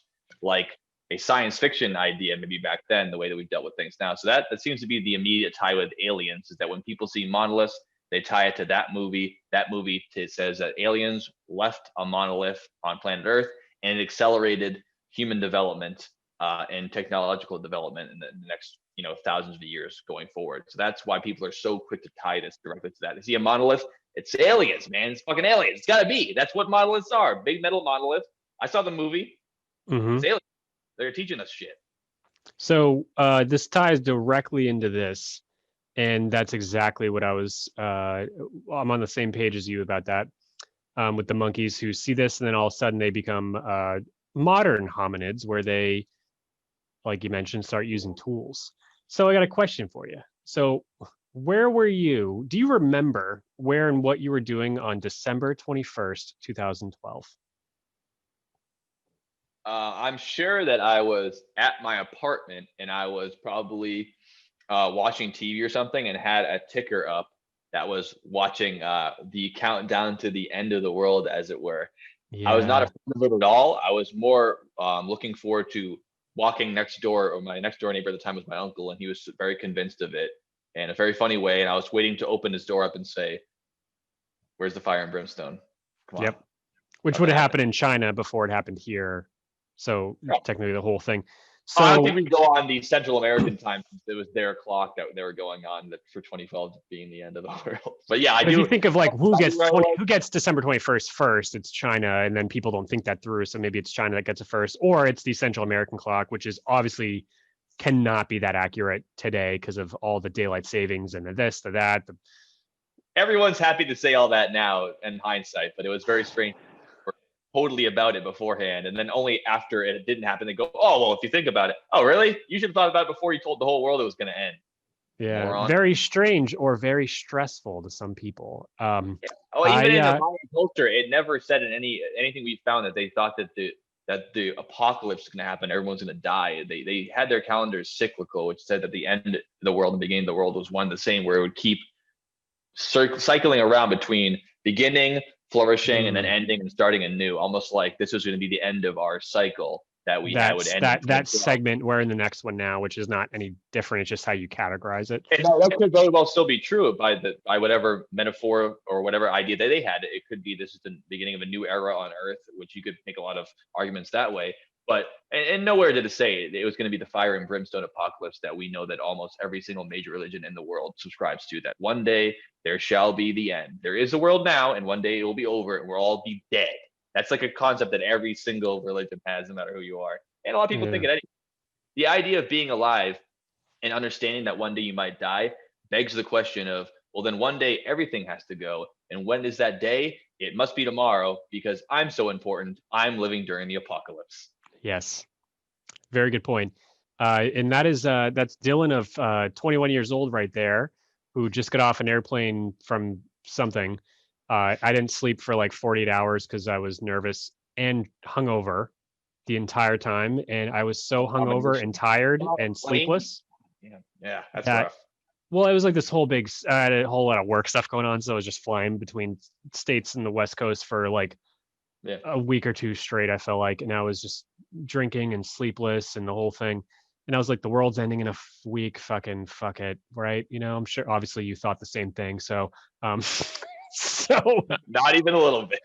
like a science fiction idea, maybe back then, the way that we've dealt with things now. So that seems to be the immediate tie with aliens, is that when people see monoliths, they tie it to that movie. That movie says that aliens left a monolith on planet Earth, and it accelerated human development and technological development in the next thousands of years going forward. So that's why people are so quick to tie this directly to that. They see a monolith, it's aliens, man. It's fucking aliens. It's got to be. That's what monoliths are. Big metal monolith. I saw the movie. It's aliens. They're teaching us shit. So this ties directly into this. And that's exactly what I was, I'm on the same page as you about that, with the monkeys who see this, and then all of a sudden they become modern hominids, where they, like you mentioned, start using tools. So I got a question for you. So where were you? Do you remember where and what you were doing on December 21st, 2012? I'm sure that I was at my apartment, and I was probably watching TV or something, and had a ticker up that was watching the countdown to the end of the world, as it were. Yeah. I was not afraid of it at all. I was more looking forward to walking next door, or my next door neighbor at the time was my uncle, and he was very convinced of it in a very funny way. And I was waiting to open his door up and say, "Where's the fire and brimstone?" Come on. Yep. Which would have happened in China before it happened here. So technically the whole thing. So I think we go on the Central American time. It was their clock that they were going on for 2012 being the end of the world. But yeah, if you think of like who gets December 21st first, it's China, and then people don't think that through. So maybe it's China that gets it first, or it's the Central American clock, which is obviously cannot be that accurate today because of all the daylight savings and the this, the that. Everyone's happy to say all that now in hindsight, but it was very strange. Totally about it beforehand, and then only after it didn't happen, they go, "Oh, well, if you think about it, oh, really? You should have thought about it before you told the whole world it was going to end." Yeah, moron. Very strange or very stressful to some people. Even in the Mayan culture, it never said in anything we found that they thought that the apocalypse is going to happen, everyone's going to die. They had their calendars cyclical, which said that the end of the world and the beginning of the world was one the same, where it would keep cycling around between beginning, flourishing, and then ending and starting anew, almost like this was going to be the end of our cycle that we had would end. That segment, we're in the next one now, which is not any different. It's just how you categorize it. And that could very well still be true by whatever metaphor or whatever idea that they had. It could be this is the beginning of a new era on Earth, which you could make a lot of arguments that way. But and nowhere did it say it was going to be the fire and brimstone apocalypse that we know that almost every single major religion in the world subscribes to, that one day there shall be the end. There is a world now, and one day it will be over and we'll all be dead. That's like a concept that every single religion has, no matter who you are. And a lot of people Yeah. think it anyway. The idea of being alive and understanding that one day you might die begs the question of, well, then one day everything has to go. And when is that day? It must be tomorrow because I'm so important. I'm living during the apocalypse. Yes. Very good point. And that's Dylan of 21 years old right there, who just got off an airplane from something. I didn't sleep for like 48 hours because I was nervous and hungover the entire time, and I was so The hungover and combination. tired Oh, and playing. sleepless Yeah, that's that, rough. well, it was like this whole big. I had a whole lot of work stuff going on, so I was just flying between states and the West Coast for like Yeah. a week or two straight, I felt like, and I was just drinking and sleepless and the whole thing. And I was like, the world's ending in a week. Fucking fuck it, right? I'm sure. Obviously, you thought the same thing. So, so, Not even a little bit.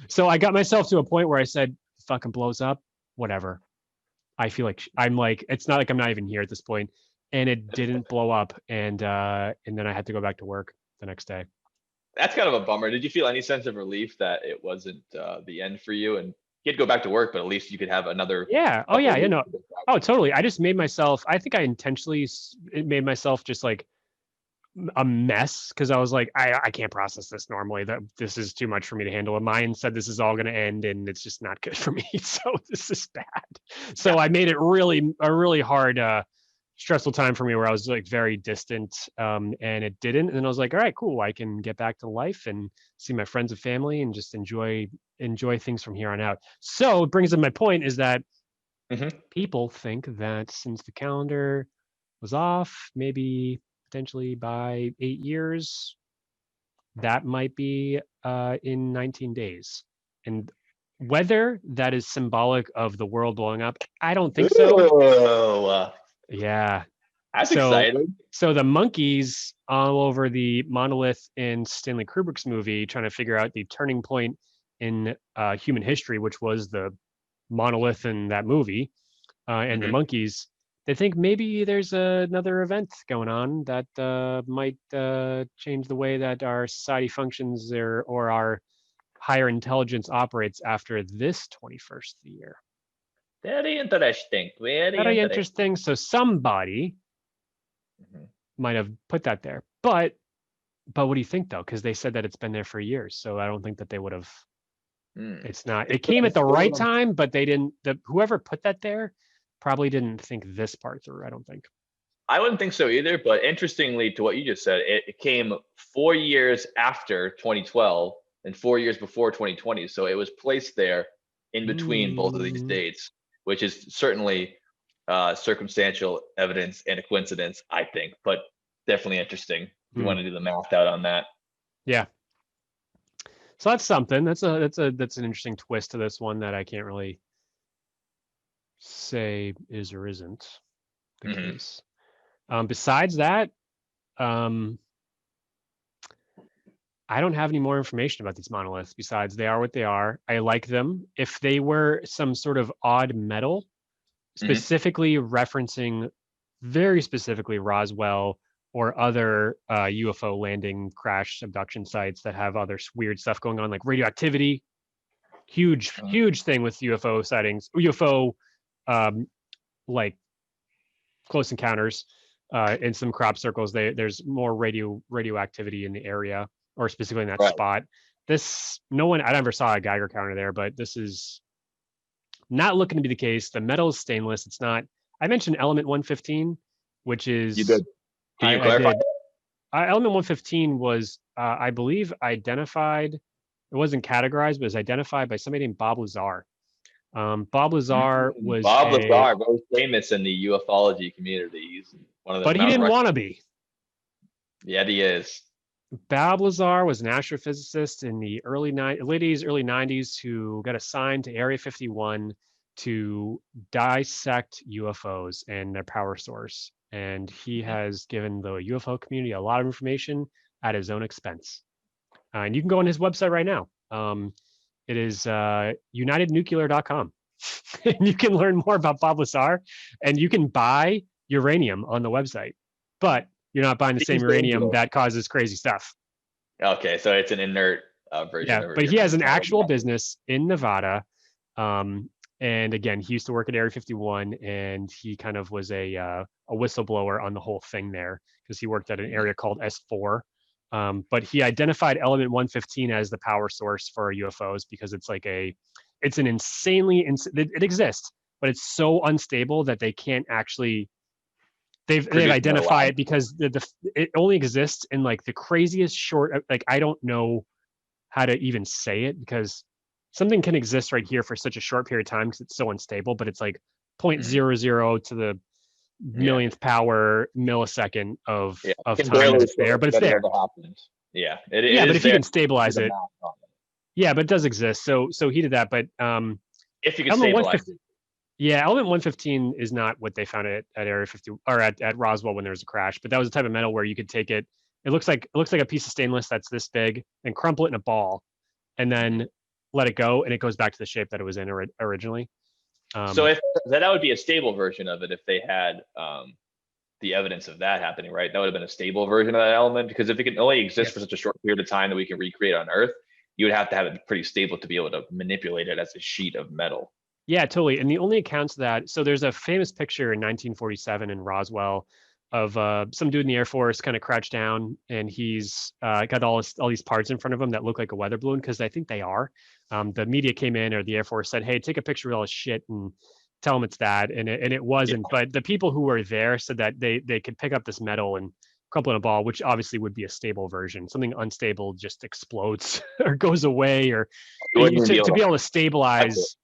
so I got myself to a point where I said, "Fucking blows up, whatever." I feel like I'm like, it's not like I'm not even here at this point, and it didn't blow up, and then I had to go back to work the next day. That's kind of a bummer. Did you feel any sense of relief that it wasn't the end for you? And you had to go back to work, but at least you could have another Yeah. Oh couple yeah. of weeks. Oh, totally. I just made myself. I think I intentionally made myself just like a mess because I was like, I can't process this normally. That this is too much for me to handle. And mine said this is all going to end, and it's just not good for me. So this is bad. So Yeah, I made it a really hard, stressful time for me where I was like very distant, and it didn't. And then I was like, all right, cool. I can get back to life and see my friends and family and just enjoy things from here on out. So it brings up my point is that hmm people think that since the calendar was off, maybe potentially by 8 years, that might be in 19 days. And whether that is symbolic of the world blowing up, I don't think so. Ooh, Yeah. that's So exciting. so the monkeys all over the monolith in Stanley Kubrick's movie trying to figure out the turning point in human history, which was the monolith in that movie, and the hmm monkeys, they think maybe there's another event going on that might change the way that our society functions or our higher intelligence operates after this 21st year. Very interesting. Very Very interesting. interesting. So somebody Mhm. might have put that there. But what do you think though? Because they said that it's been there for years. So I don't think that they would have. Mm. It's not. It's It came at the still right what I'm. time, but they didn't. Whoever put that there probably didn't think this part through. I don't think. I wouldn't think so either. But interestingly, to what you just said, it came 4 years after 2012 and 4 years before 2020. So it was placed there in between both of these Mm, dates, which is certainly circumstantial evidence and a coincidence, I think. But definitely interesting if you hmm. want to do the math out on that. Yeah. So that's something. That's an interesting twist to this one that I can't really say is or isn't the hmm case. Besides that, um, I don't have any more information about these monoliths besides they are what they are. I like them. If they were some sort of odd metal, hmm specifically referencing very specifically Roswell or other UFO landing crash abduction sites that have other weird stuff going on, like radioactivity, huge thing with UFO sightings, UFO um, like close encounters in some crop circles. There's more radioactivity in the area, or specifically in that Right. spot. This no one I never saw a Geiger counter there, but this is not looking to be the case. The metal is stainless. It's not. I mentioned element 115, which You is did. Can you I clarify? did. Element 115 was I believe identified. It wasn't categorized, but it was identified by somebody named Bob Lazar. Bob Lazar was Bob Lazar, very famous in the ufology community. He's one of the but he Mount didn't Rushmore. want to be. Yeah, he is. Bob Lazar was an astrophysicist in the late 80s, early 90s who got assigned to Area 51 to dissect UFOs and their power source. And he Mhm. has given the UFO community a lot of information at his own expense. And you can go on his website right now. It is unitednuclear.com. And you can learn more about Bob Lazar and you can buy uranium on the website. But you're not buying the same Seems uranium dangerous. that causes crazy stuff. Okay, so it's an inert version Yeah, of but he has uranium. an Not a actual reactor. business in Nevada, um, And again, he used to work at Area 51, and he kind of was a whistleblower on the whole thing there because he worked at an area called S4. But he identified element 115 as the power source for UFOs because it's an insanely, it exists, but it's so unstable that they can't actually, they've identified it because it only exists in like the craziest short, like I don't know how to even say it because something can exist right here for such a short period of time because it's so unstable, but it's like 0.00 to the millionth power millisecond of time that it's there, but it's there. Yeah, but if you can stabilize it, but it does exist. So he did that, but if you can stabilize it. Yeah, element 115 is not what they found at Area 50 or at Roswell when there was a crash, but that was a type of metal where you could take it. It looks like a piece of stainless that's this big and crumple it in a ball, and then let it go, and it goes back to the shape that it was in originally. So if that would be a stable version of it if they had the evidence of that happening, right? That would have been a stable version of that element, because if it can only exist for such a short period of time that we can recreate on Earth, you would have to have it pretty stable to be able to manipulate it as a sheet of metal. Yeah, totally. And the only accounts of that, so there's a famous picture in 1947 in Roswell of some dude in the Air Force kind of crouched down, and he's got all these parts in front of him that look like a weather balloon, because I think they are. The media came in, or the Air Force said, hey, take a picture of all this shit and tell them it's that. And it wasn't. Yeah. But the people who were there said that they could pick up this metal and crumple in a ball, which obviously would be a stable version. Something unstable just explodes or goes away, or to be able to stabilize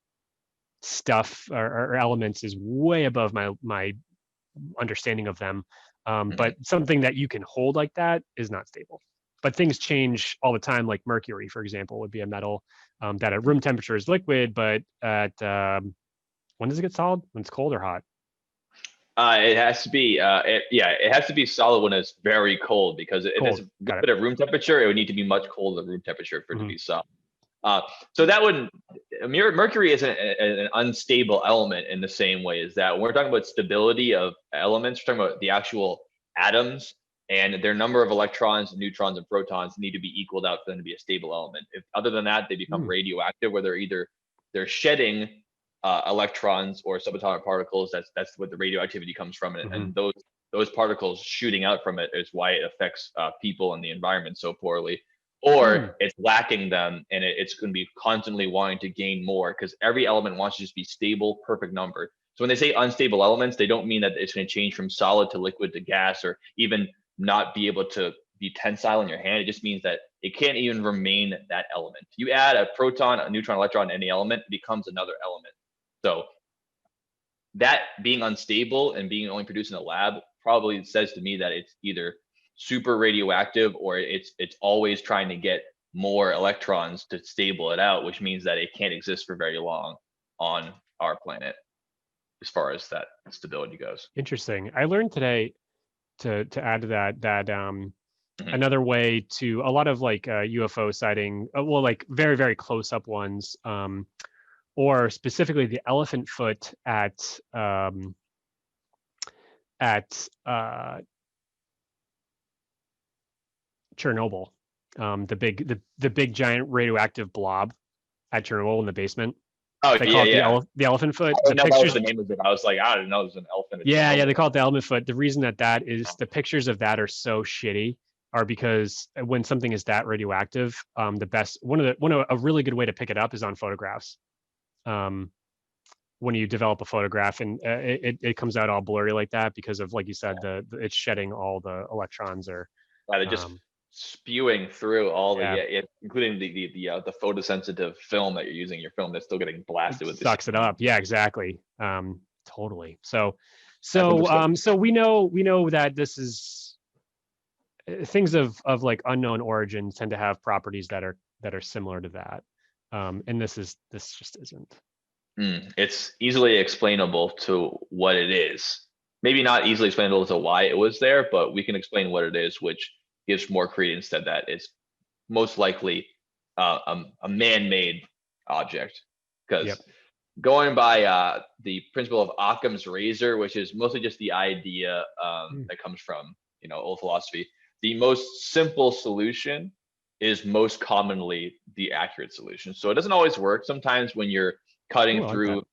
stuff or elements is way above my understanding of them. But something that you can hold like that is not stable. But things change all the time, like mercury, for example, would be a metal that at room temperature is liquid, but at when does it get solid? When it's cold or hot? It has to be it has to be solid when it's very cold, because if it's good at room temperature, it would need to be much colder than room temperature for it to be solid. So that wouldn't, mercury isn't an unstable element in the same way as that. When we're talking about stability of elements, we're talking about the actual atoms, and their number of electrons, neutrons, and protons need to be equaled out for them to be a stable element. If other than that, they become radioactive, where they're shedding electrons or subatomic particles. That's what the radioactivity comes from, and those particles shooting out from it is why it affects people and the environment so poorly. Or it's lacking them, and it's going to be constantly wanting to gain more, because every element wants to just be stable, perfect number. So when they say unstable elements, they don't mean that it's going to change from solid to liquid to gas, or even not be able to be tensile in your hand. It just means that it can't even remain that element. You add a proton, a neutron, electron, any element, it becomes another element. So that being unstable and being only produced in a lab probably says to me that it's either super radioactive, or it's always trying to get more electrons to stable it out, which means that it can't exist for very long on our planet as far as that stability goes. Interesting. I learned today, to add to that another way to a lot of like UFO sighting, well, like very, very close up ones, or specifically the elephant foot at Chernobyl, the big giant radioactive blob at Chernobyl in the basement. Oh, they call it the elephant foot. I didn't know the name of it. I was like, I didn't know it was an elephant. Yeah, they call it the elephant foot. The reason that is, the pictures of that are so shitty are because when something is that radioactive, a really good way to pick it up is on photographs. When you develop a photograph, and it comes out all blurry like that because of, like you said, it's shedding all the electrons, or they're just spewing through all including the photosensitive film that you're using in your film, that's still getting blasted with. Sucks it up. Yeah, exactly. Totally. So we know that this is things of like unknown origin tend to have properties that are similar to that. And this just isn't. It's easily explainable to what it is. Maybe not easily explainable to why it was there, but we can explain what it is, which gives more credence that it's most likely a man-made object. Because going by the principle of Occam's razor, which is mostly just the idea that comes from old philosophy, the most simple solution is most commonly the accurate solution. So it doesn't always work. Sometimes when you're cutting through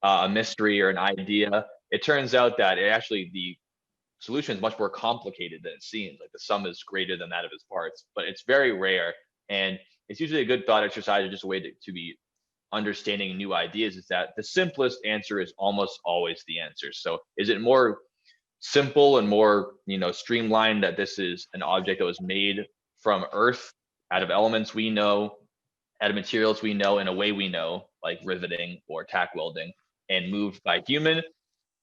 a mystery or an idea. It turns out that the solution is much more complicated than it seems. Like the sum is greater than that of its parts, but it's very rare. And it's usually a good thought exercise or just a way to be understanding new ideas, is that the simplest answer is almost always the answer. So is it more simple and more, streamlined that this is an object that was made from Earth, out of elements we know, out of materials we know, in a way we know, like riveting or tack welding, and moved by human?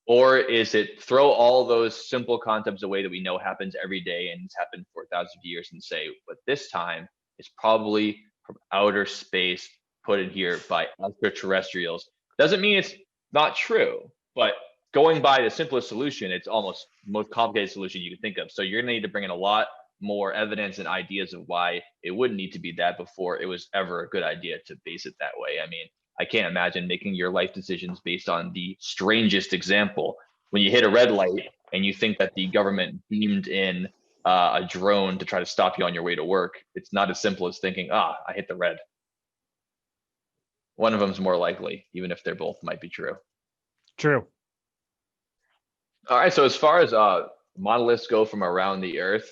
Or is it throw all those simple concepts away that we know happens every day and it's happened for thousands of years, and say, but this time it's probably from outer space, put in here by extraterrestrials? Doesn't mean it's not true, but going by the simplest solution, it's almost the most complicated solution you can think of. So you're gonna need to bring in a lot more evidence and ideas of why it would need to be that before it was ever a good idea to base it that way. I mean, I can't imagine making your life decisions based on the strangest example. When you hit a red light and you think that the government beamed in a drone to try to stop you on your way to work, it's not as simple as thinking, I hit the red. One of them's more likely, even if they're both might be true. True. All right, so as far as monoliths go from around the Earth,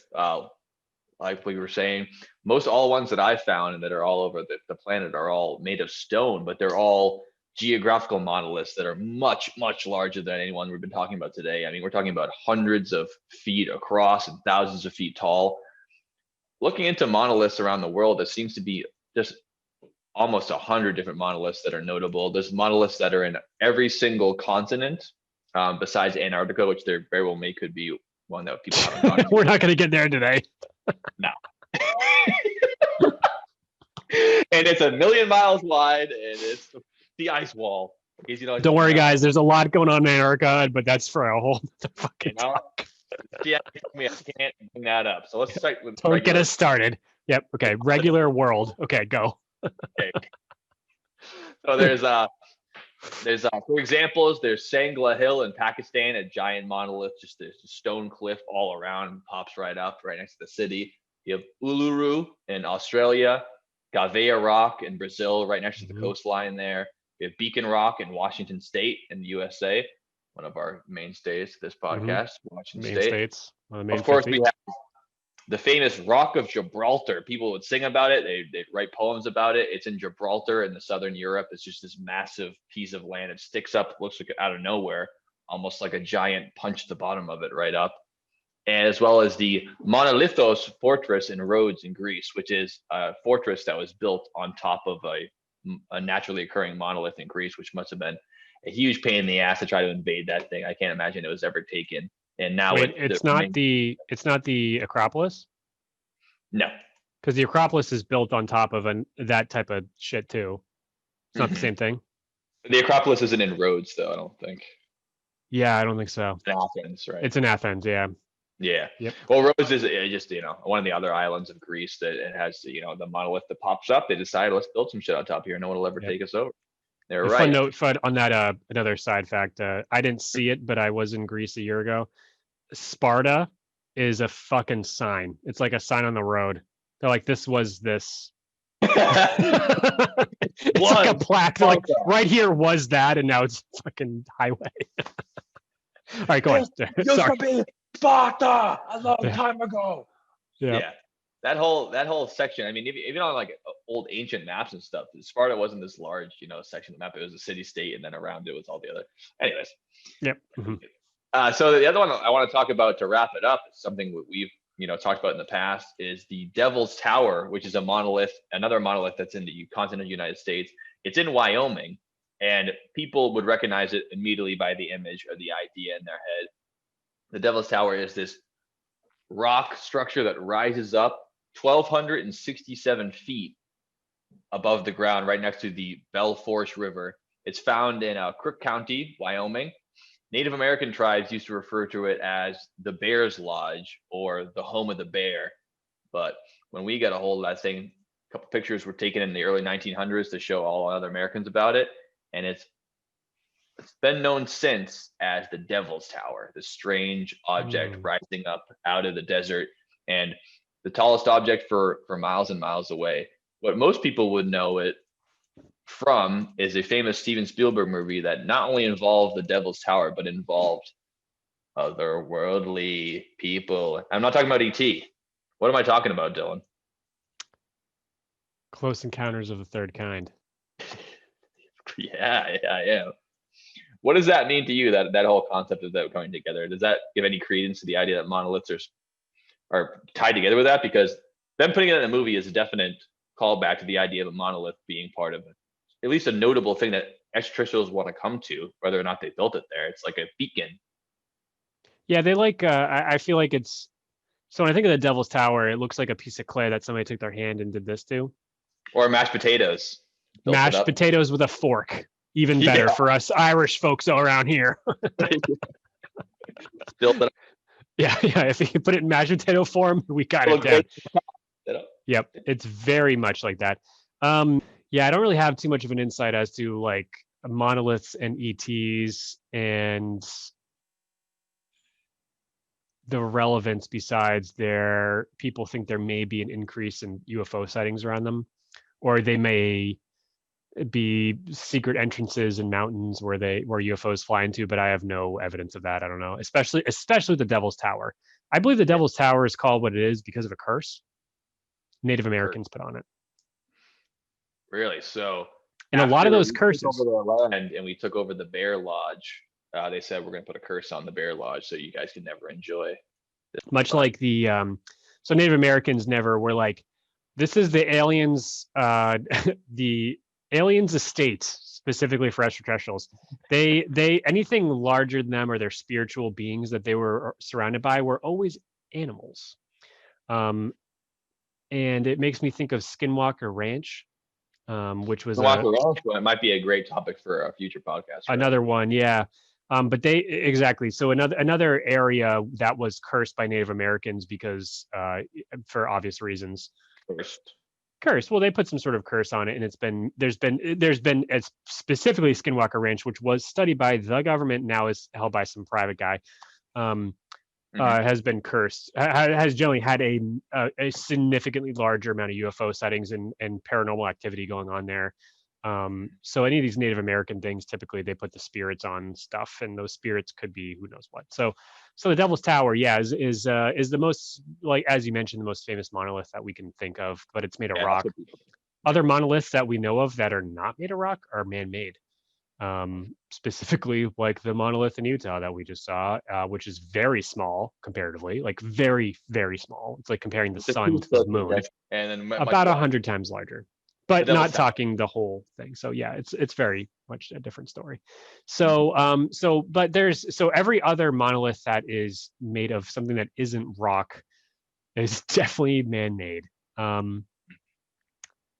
like we were saying, most all ones that I've found and that are all over the planet are all made of stone, but they're all geographical monoliths that are much, much larger than any one we've been talking about today. I mean, we're talking about hundreds of feet across and thousands of feet tall. Looking into monoliths around the world, there seems to be just almost 100 different monoliths that are notable. There's monoliths that are in every single continent, besides Antarctica, which there very well could be one that people haven't gone to. We're not going to get there today. No. And it's 1,000,000 miles wide, and it's the ice wall. Don't worry, guys. There's a lot going on in Antarctica, but that's for a whole fucking talk. Yeah, I can't bring that up. So let's start with. Don't get us started. Yep. Okay. Regular world. Okay, go. Okay. So there's for examples, there's Sangla Hill in Pakistan, a giant monolith, just a stone cliff all around, pops right up right next to the city. You have Uluru in Australia, Gavea Rock in Brazil, right next to the coastline there. You have Beacon Rock in Washington State in the USA, one of our mainstays of this podcast, Washington State. States. Of course, we have the famous Rock of Gibraltar. People would sing about it. They'd write poems about it. It's in Gibraltar in the southern Europe. It's just this massive piece of land. It sticks up, looks like out of nowhere, almost like a giant punch at the bottom of it right up. And as well as the Monolithos Fortress in Rhodes in Greece, which is a fortress that was built on top of a naturally occurring monolith in Greece, which must have been a huge pain in the ass to try to invade that thing. I can't imagine it was ever taken. And now it's not the Acropolis? No. Because the Acropolis is built on top of that type of shit too. It's not the same thing. The Acropolis isn't in Rhodes, though, I don't think. Yeah, I don't think so. It's in Athens, right? It's in Athens, yeah. Yeah. Yep. Well, Rhodes is just, one of the other islands of Greece that it has, the monolith that pops up. They decided, let's build some shit on top here. No one will ever take us over. They're right. Fun note on that, another side fact. I didn't see it, but I was in Greece a year ago. Sparta is a fucking sign. It's like a sign on the road. They're like, this was this. It's like a plaque. They're like, right here was that, and now it's a fucking highway. All right, go on. Used to be Sparta a long time ago. Yeah. That whole section. I mean, even on like old ancient maps and stuff, Sparta wasn't this large, section of the map. It was a city-state, and then around it was all the other. Anyways. Yep. So the other one I want to talk about to wrap it up is something that we've talked about in the past, is the Devil's Tower, which is another monolith that's in the continental United States. It's in Wyoming, and people would recognize it immediately by the image or the idea in their head. The Devil's Tower is this rock structure that rises up 1,267 feet above the ground, right next to the Belle Fourche River. It's found in Crook County, Wyoming. Native American tribes used to refer to it as the Bear's Lodge or the home of the bear. But when we got a hold of that thing, a couple pictures were taken in the early 1900s to show all other Americans about it. And it's been known since as the Devil's Tower, this strange object rising up out of the desert, and the tallest object for miles and miles away. What most people would know it from is a famous Steven Spielberg movie that not only involved the Devil's Tower, but involved otherworldly people. I'm not talking about ET. What am I talking about, Dylan? Close Encounters of the Third Kind. Yeah, I am. What does that mean to you? That whole concept of that coming together. Does that give any credence to the idea that monoliths are tied together with that? Because them putting it in a movie is a definite callback to the idea of a monolith being part of it. At least a notable thing that extraterrestrials want to come to, whether or not they built it there. It's like a beacon. Yeah, they like. I feel like it's. So when I think of the Devil's Tower, it looks like a piece of clay that somebody took their hand and did this to. Or mashed potatoes. Mashed potatoes with a fork. Even better for us Irish folks around here. Built it up. Yeah. If you put it in mashed potato form, we got it down. Yep, it's very much like that. Yeah, I don't really have too much of an insight as to like monoliths and ETs and the relevance besides people think there may be an increase in UFO sightings around them, or they may be secret entrances in mountains where UFOs fly into, but I have no evidence of that. I don't know, especially with the Devil's Tower. I believe the Devil's Tower is called what it is because of a curse Native Americans put on it. Really? So, and a lot of those curses over the land, and we took over the Bear Lodge. They said we're going to put a curse on the Bear Lodge so you guys can never enjoy. Much like the so Native Americans never were like, this is the aliens, the aliens estate specifically for extraterrestrials. They anything larger than them or their spiritual beings that they were surrounded by were always animals. And it makes me think of Skinwalker Ranch, which was it might be a great topic for a future podcast. Another one, yeah. But exactly. So another area that was cursed by Native Americans because for obvious reasons. Curse. Well, they put some sort of curse on it, and there's been specifically Skinwalker Ranch, which was studied by the government, now is held by some private guy. Has been cursed. Has generally had a significantly larger amount of UFO sightings and paranormal activity going on there. So any of these Native American things, typically they put the spirits on stuff, and those spirits could be who knows what. So the Devil's Tower, yeah, is the most, like as you mentioned, the most famous monolith that we can think of, but it's made of rock. Other monoliths that we know of that are not made of rock are man-made. Specifically like the monolith in Utah that we just saw, which is very small comparatively, like very, very small. It's like comparing the sun to the moon, and then about 100 times larger. But not talking the whole thing. So yeah, it's very much a different story. So but every other monolith that is made of something that isn't rock is definitely man-made.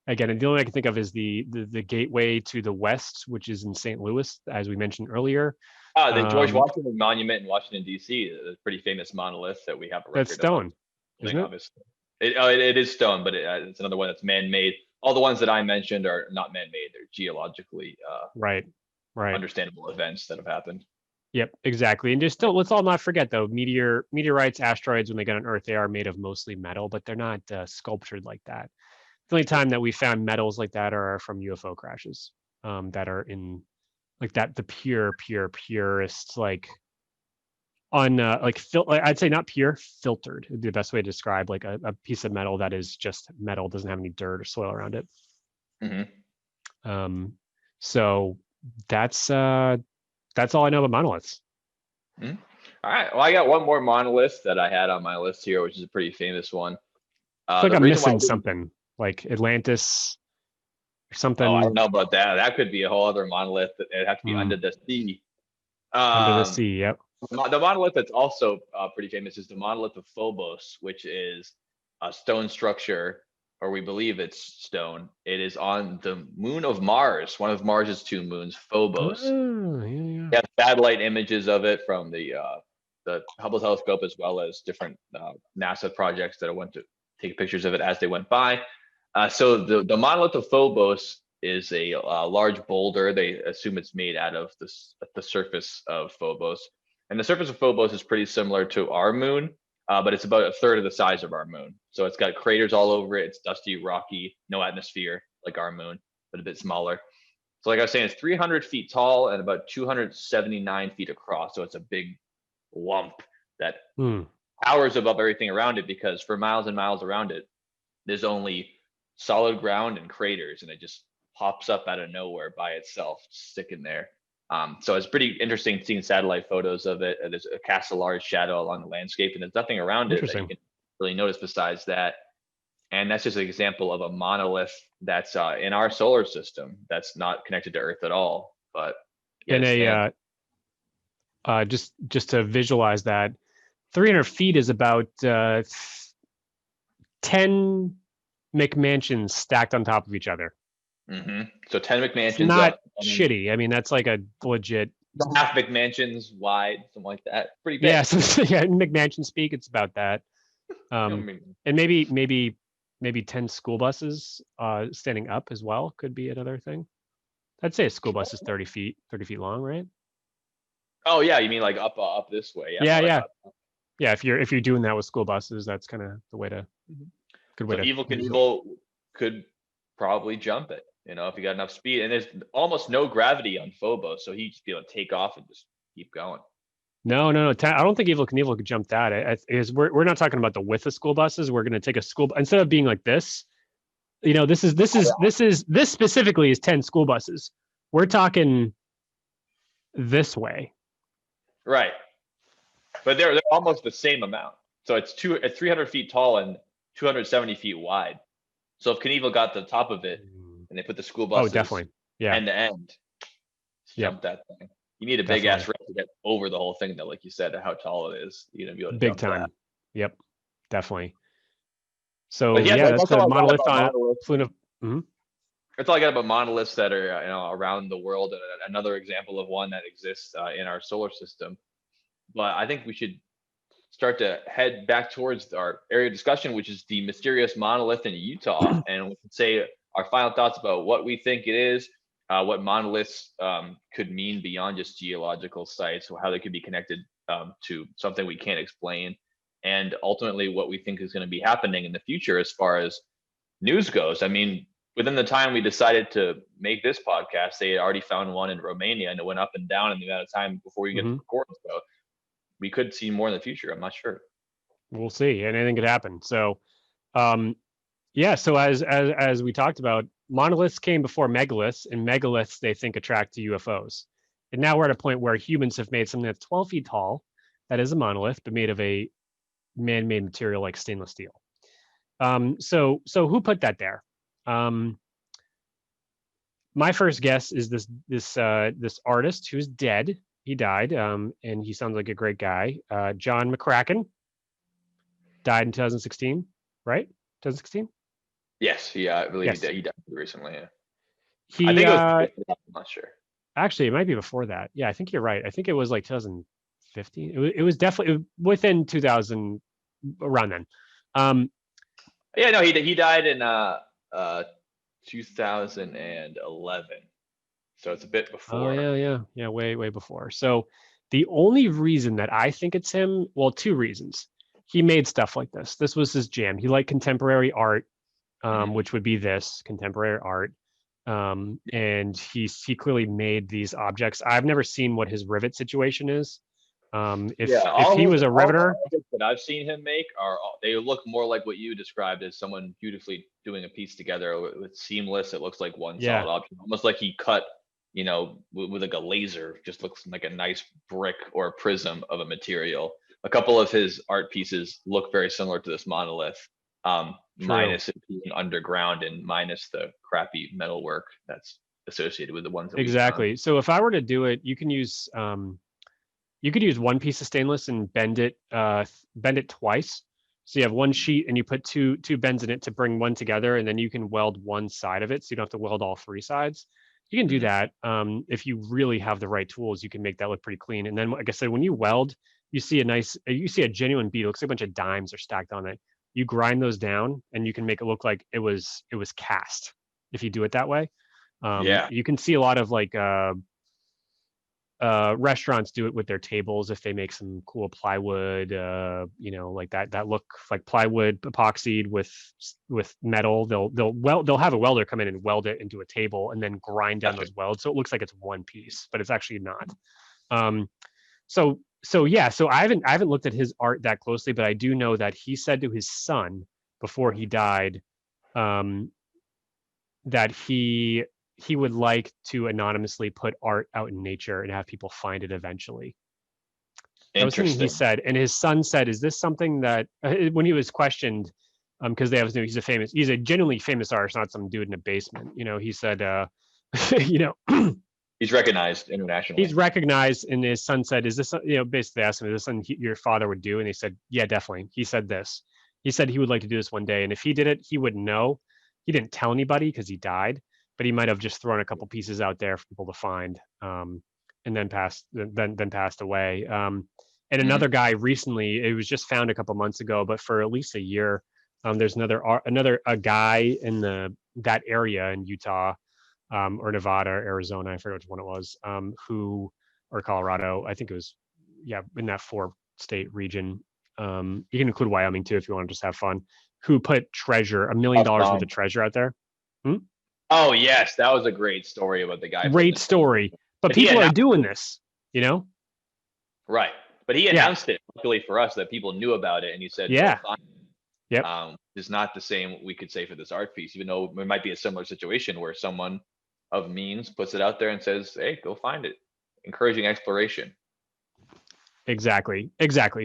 Again, and the only I can think of is the gateway to the west, which is in St. Louis, as we mentioned earlier. The George Washington Monument in Washington, D.C. is a pretty famous monolith that we have a record that's stone, of. Isn't it? Obviously. It is stone, but it's another one that's man-made. All the ones that I mentioned are not man-made. They're geologically right. understandable events that have happened. Yep, exactly. And just let's all not forget though, meteorites, asteroids, when they get on Earth, they are made of mostly metal, but they're not sculptured like that. The only time that we found metals like that are from UFO crashes that are in like that, the purest, like on I'd say not pure, filtered would be the best way to describe like a piece of metal that is just metal, doesn't have any dirt or soil around it. So that's all I know about monoliths. All right, well, I got one more monolith that I had on my list here, which is a pretty famous one. It's like I'm missing something like Atlantis or something. Oh, I don't know about that. That could be a whole other monolith. It'd have to be under the sea. Under the sea, yep. The monolith that's also pretty famous is the Monolith of Phobos, which is a stone structure, or we believe it's stone. It is on the moon of Mars, one of Mars's two moons, Phobos. Oh, yeah. We have satellite images of it from the Hubble telescope, as well as different NASA projects that went to take pictures of it as they went by. So the Monolith of Phobos is a large boulder. They assume it's made out of the surface of Phobos. And the surface of Phobos is pretty similar to our moon, but it's about a third of the size of our moon. So it's got craters all over it. It's dusty, rocky, no atmosphere like our moon, but a bit smaller. So like I was saying, it's 300 feet tall and about 279 feet across. So it's a big lump that towers above everything around it, because for miles and miles around it, there's only solid ground and craters, and it just pops up out of nowhere by itself, sticking there. So it's pretty interesting seeing satellite photos of it. There's a casts a large shadow along the landscape, and there's nothing around it that you can really notice besides that. And that's just an example of a monolith that's in our solar system that's not connected to Earth at all. But and just to visualize that, 300 feet is about 10 McMansions stacked on top of each other. So 10 McMansions. It's not shitty. I mean, that's like a legit half McMansions wide, something like that. Pretty big. Yeah, so, yeah, in McMansion speak, it's about that. And maybe 10 school buses standing up as well could be another thing. I'd say a school bus is 30 feet long, right? Oh yeah, you mean like up this way? Yeah. Yeah, if you're doing that with school buses, that's kind of the way to. Good way so to. Evil Knievel could probably jump it, if you got enough speed, and there's almost no gravity on Phobos, so he'd just be able to take off and just keep going. No. I don't think Evil Knievel could jump that. We're not talking about the width of school buses. We're going to take a school instead of being like this. This specifically is 10 school buses. We're talking this way. Right. But they're almost the same amount. So it's 300 feet tall and 270 feet wide. So if Knievel got the top of it and they put the school buses definitely. Yeah. end to end, jump that thing. You need a big ass ramp to get over the whole thing, though, like you said, how tall it is. You're gonna be able to big jump time. that. Yep, definitely. So that's a monolith on it. That's all I got about monoliths that are around the world. Another example of one that exists in our solar system. But I think we should start to head back towards our area of discussion, which is the mysterious monolith in Utah, and we can say our final thoughts about what we think it is, what monoliths could mean beyond just geological sites, how they could be connected to something we can't explain, and ultimately what we think is going to be happening in the future as far as news goes. I mean, within the time we decided to make this podcast, they had already found one in Romania, and it went up and down in the amount of time before you get to record. So we could see more in the future. I'm not sure. We'll see. Anything could happen. So, so as we talked about, monoliths came before megaliths, and megaliths they think attract to UFOs. And now we're at a point where humans have made something that's 12 feet tall, that is a monolith, but made of a man-made material like stainless steel. So who put that there? My first guess is this artist who's dead. He died, and he sounds like a great guy. John McCracken died in 2016, right? 2016? Yes, I believe he died recently. Yeah. I think I'm not sure. Actually, it might be before that. Yeah, I think you're right. I think it was like 2015. It was definitely within 2000, around then. He died in 2011. So it's a bit before. Oh, yeah, way before. So the only reason that I think it's him, well, two reasons. He made stuff like this. This was his jam. He liked contemporary art, which would be this contemporary art. And he clearly made these objects. I've never seen what his rivet situation is. If he was a riveter, that I've seen him make they look more like what you described as someone beautifully doing a piece together with seamless. It looks like one solid object, almost like he cut, with like a laser. Just looks like a nice brick or a prism of a material. A couple of his art pieces look very similar to this monolith, minus it being underground and minus the crappy metalwork that's associated with the ones that exactly. So if I were to do it, you can use you could use one piece of stainless and bend it twice. So you have one sheet and you put two bends in it to bring one together, and then you can weld one side of it, so you don't have to weld all three sides. You can do that. If you really have the right tools, you can make that look pretty clean. And then, like I said, when you weld, you see a genuine bead. It looks like a bunch of dimes are stacked on it. You grind those down, and you can make it look like it was cast if you do it that way. You can see a lot of like restaurants do it with their tables if they make some cool plywood, like that look like plywood epoxied with metal. They'll have a welder come in and weld it into a table and then grind down those welds so it looks like it's one piece, but it's actually not. So I haven't looked at his art that closely, but I do know that he said to his son before he died that he would like to anonymously put art out in nature and have people find it eventually. That was something he said, and his son said, "Is this something that?" When he was questioned, because he's a genuinely famous artist, not some dude in a basement. He said, he's recognized internationally. He's recognized, and his son said, "Is this?" Basically asked him, "Is this something your father would do?" And he said, "Yeah, definitely." He said this. He said he would like to do this one day, and if he did it, he wouldn't know. He didn't tell anybody because he died, but he might have just thrown a couple pieces out there for people to find, and then passed away. And another guy recently, it was just found a couple months ago, but for at least a year, there's a guy in that area in Utah, or Nevada, or Arizona, I forget which one it was, or Colorado, I think it was, in that 4-state region. You can include Wyoming too if you want to just have fun. Who put $1 million worth of treasure out there? Oh yes, that was a great story about the guy. Great story, but people are doing this, Right, but he announced it luckily for us that people knew about it, and he said, "Yeah, yep." It's not the same we could say for this art piece, even though it might be a similar situation where someone of means puts it out there and says, "Hey, go find it," encouraging exploration. Exactly.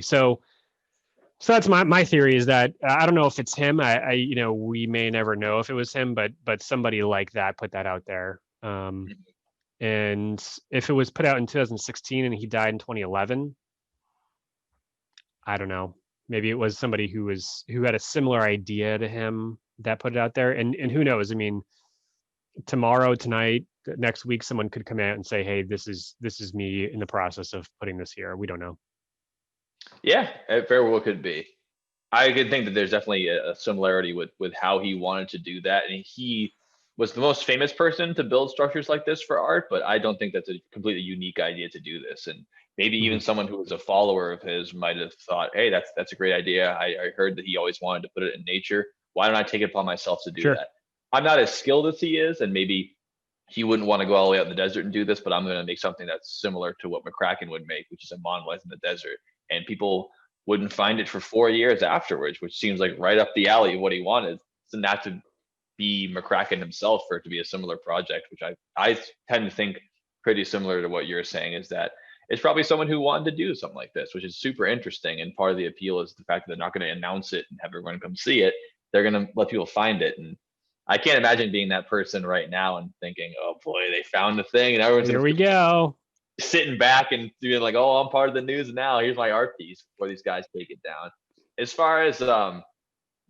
So that's my theory, is that I don't know if it's him. We may never know if it was him, but somebody like that put that out there. And if it was put out in 2016 and he died in 2011, I don't know. Maybe it was somebody who had a similar idea to him that put it out there. And who knows? I mean, tomorrow, tonight, next week, someone could come out and say, "Hey, this is me in the process of putting this here." We don't know. Yeah, it very well could be. I could think that there's definitely a similarity with how he wanted to do that, and he was the most famous person to build structures like this for art. But I don't think that's a completely unique idea to do this. And maybe even someone who was a follower of his might have thought, "Hey, that's a great idea. I heard that he always wanted to put it in nature. Why don't I take it upon myself to do that?" I'm not as skilled as he is, and maybe he wouldn't want to go all the way out in the desert and do this, but I'm going to make something that's similar to what McCracken would make, which is a monolith in the desert. And people wouldn't find it for 4 years afterwards, which seems like right up the alley of what he wanted. So not to be McCracken himself for it to be a similar project, which I tend to think pretty similar to what you're saying, is that it's probably someone who wanted to do something like this, which is super interesting. And part of the appeal is the fact that they're not going to announce it and have everyone come see it. They're going to let people find it. And I can't imagine being that person right now and thinking, "Oh boy, they found the thing," and everyone's here we go, sitting back and doing like, "Oh, I'm part of the news now. Here's my art piece," before these guys take it down. As far as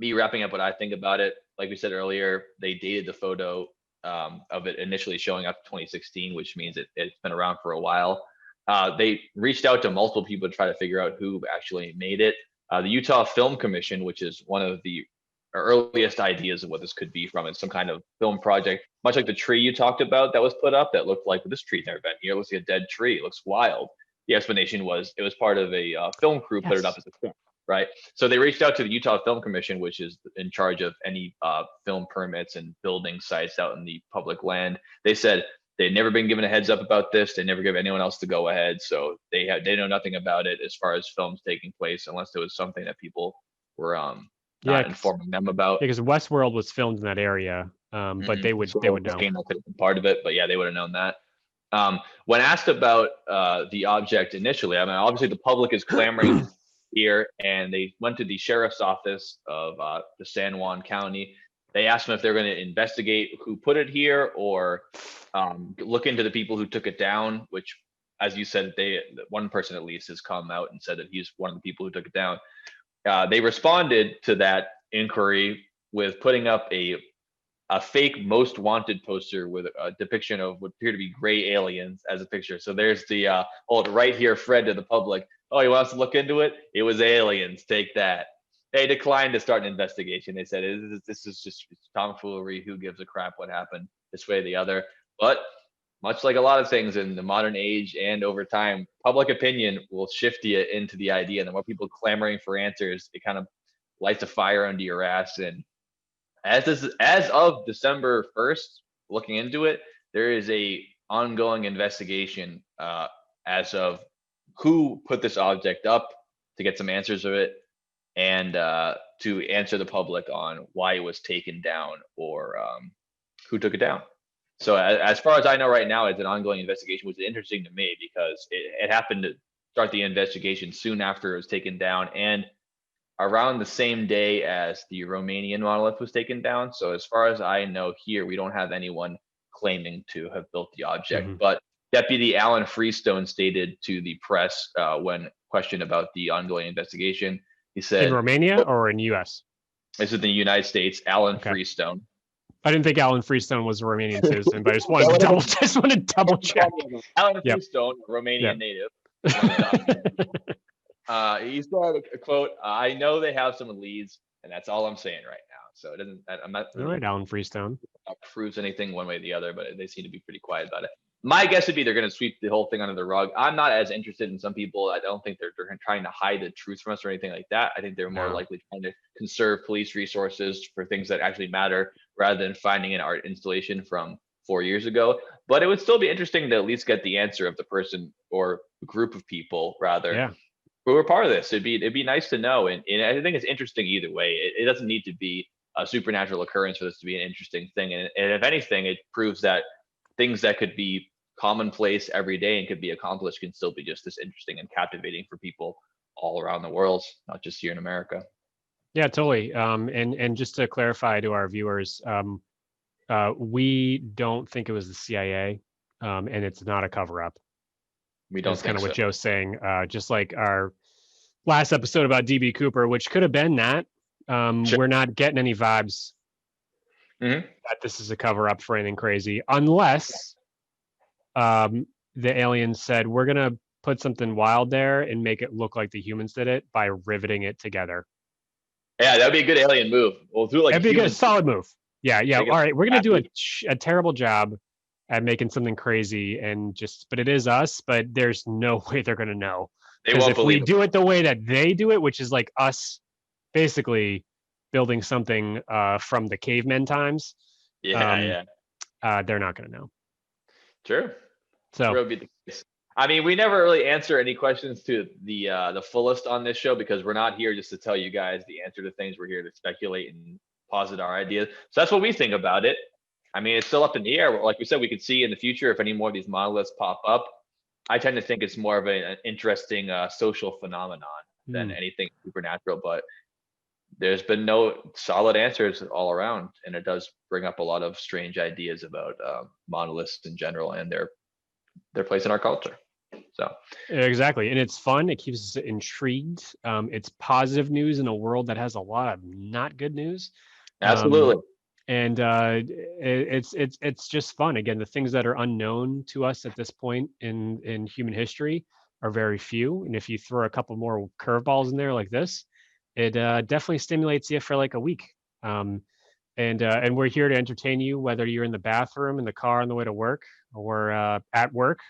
me wrapping up what I think about it, like we said earlier, they dated the photo of it initially showing up 2016, which means it's been around for a while. They reached out to multiple people to try to figure out who actually made it. The Utah Film Commission, which is one of the earliest ideas of what this could be from, is some kind of film project, much like the tree you talked about that was put up that looked like, well, this tree's never been here. It looks like a dead tree. It looks wild. The explanation was it was part of a film crew put it up as a film, right? So they reached out to the Utah Film Commission, which is in charge of any film permits and building sites out in the public land. They said they'd never been given a heads up about this. They never give anyone else to go ahead. So they know nothing about it as far as films taking place, unless there was something that people were not informing them about. Because Westworld was filmed in that area, but they would know. Part of it, but yeah, they would have known that. When asked about the object initially, I mean, obviously the public is clamoring here, and they went to the sheriff's office of the San Juan County. They asked them if they're going to investigate who put it here or look into the people who took it down, which, as you said, one person at least has come out and said that he's one of the people who took it down. They responded to that inquiry with putting up a fake most wanted poster with a depiction of what appear to be gray aliens as a picture. So there's the old "right here, Fred" to the public. "Oh, you want us to look into it? It was aliens. Take that." They declined to start an investigation. They said, "This is just tomfoolery. Who gives a crap what happened this way or the other?" But much like a lot of things in the modern age and over time, public opinion will shift you into the idea. And the more people clamoring for answers, it kind of lights a fire under your ass. And as of December 1st, looking into it, there is a ongoing investigation as of who put this object up to get some answers of it, and to answer the public on why it was taken down, or who took it down. So as far as I know right now, it's an ongoing investigation, which is interesting to me because it happened to start the investigation soon after it was taken down, and around the same day as the Romanian monolith was taken down. So as far as I know here, we don't have anyone claiming to have built the object. But Deputy Alan Freestone stated to the press when questioned about the ongoing investigation, he said— in Romania or in US? This is in the United States, Alan Freestone. I didn't think Alan Freestone was a Romanian citizen, but I just wanted to double check. Alan Freestone, Romanian native. He said, a quote, "I know they have some leads, and that's all I'm saying right now." So it doesn't. I'm not. All right, Alan Freestone. Proves anything one way or the other, but they seem to be pretty quiet about it. My guess would be they're going to sweep the whole thing under the rug. I'm not as interested in some people. I don't think they're trying to hide the truth from us or anything like that. I think they're more likely trying to conserve police resources for things that actually matter, rather than finding an art installation from 4 years ago. But it would still be interesting to at least get the answer of the person or group of people, rather, who were part of this. It'd be nice to know. And I think it's interesting either way. It doesn't need to be a supernatural occurrence for this to be an interesting thing. And if anything, it proves that things that could be commonplace every day and could be accomplished can still be just as interesting and captivating for people all around the world, not just here in America. Yeah, totally. And just to clarify to our viewers, we don't think it was the CIA, and it's not a cover-up. We don't. That's kind of what Joe's saying. Just like our last episode about DB Cooper, which could have been that. Sure. We're not getting any vibes that this is a cover-up for anything crazy, unless the aliens said, we're going to put something wild there and make it look like the humans did it by riveting it together. Yeah, that'd be a good alien move. We'll do like that'd be a good, solid move. Yeah. All right, we're going to do a terrible job at making something crazy, but it is us, but there's no way they're going to know. Because if we do it the way that they do it, which is like us basically building something from the cavemen times, they're not going to know. Sure. So I mean, we never really answer any questions to the fullest on this show, because we're not here just to tell you guys the answer to things. We're here to speculate and posit our ideas. So that's what we think about it. I mean, it's still up in the air. Like we said, we could see in the future if any more of these monoliths pop up. I tend to think it's more of an interesting social phenomenon than anything supernatural, but there's been no solid answers all around, and it does bring up a lot of strange ideas about monoliths in general and their place in our culture. So exactly, and it's fun. It keeps us intrigued. It's positive news in a world that has a lot of not good news. Absolutely. And it's just fun. Again, the things that are unknown to us at this point in human history are very few. And if you throw a couple more curveballs in there like this, it definitely stimulates you for like a week. And we're here to entertain you, whether you're in the bathroom, in the car on the way to work, or at work,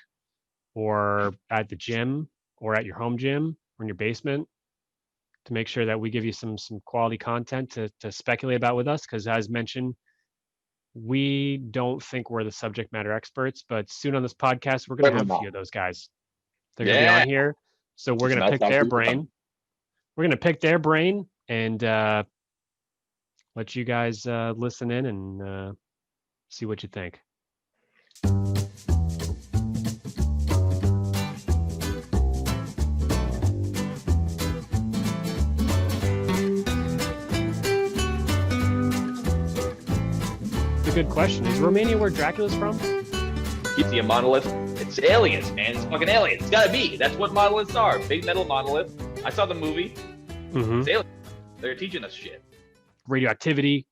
or at the gym, or at your home gym, or in your basement, to make sure that we give you some quality content to speculate about with us. Because as mentioned, we don't think we're the subject matter experts, but soon on this podcast, we're going to have a few of those guys. They're going to be on here. So we're going to pick their brain. We're going to pick their brain and let you guys listen in and see what you think. Good question. Is Romania where Dracula's from? You see a monolith? It's aliens, man. It's fucking aliens. It's gotta be. That's what monoliths are. Big metal monolith. I saw the movie. It's aliens. They're teaching us shit. Radioactivity.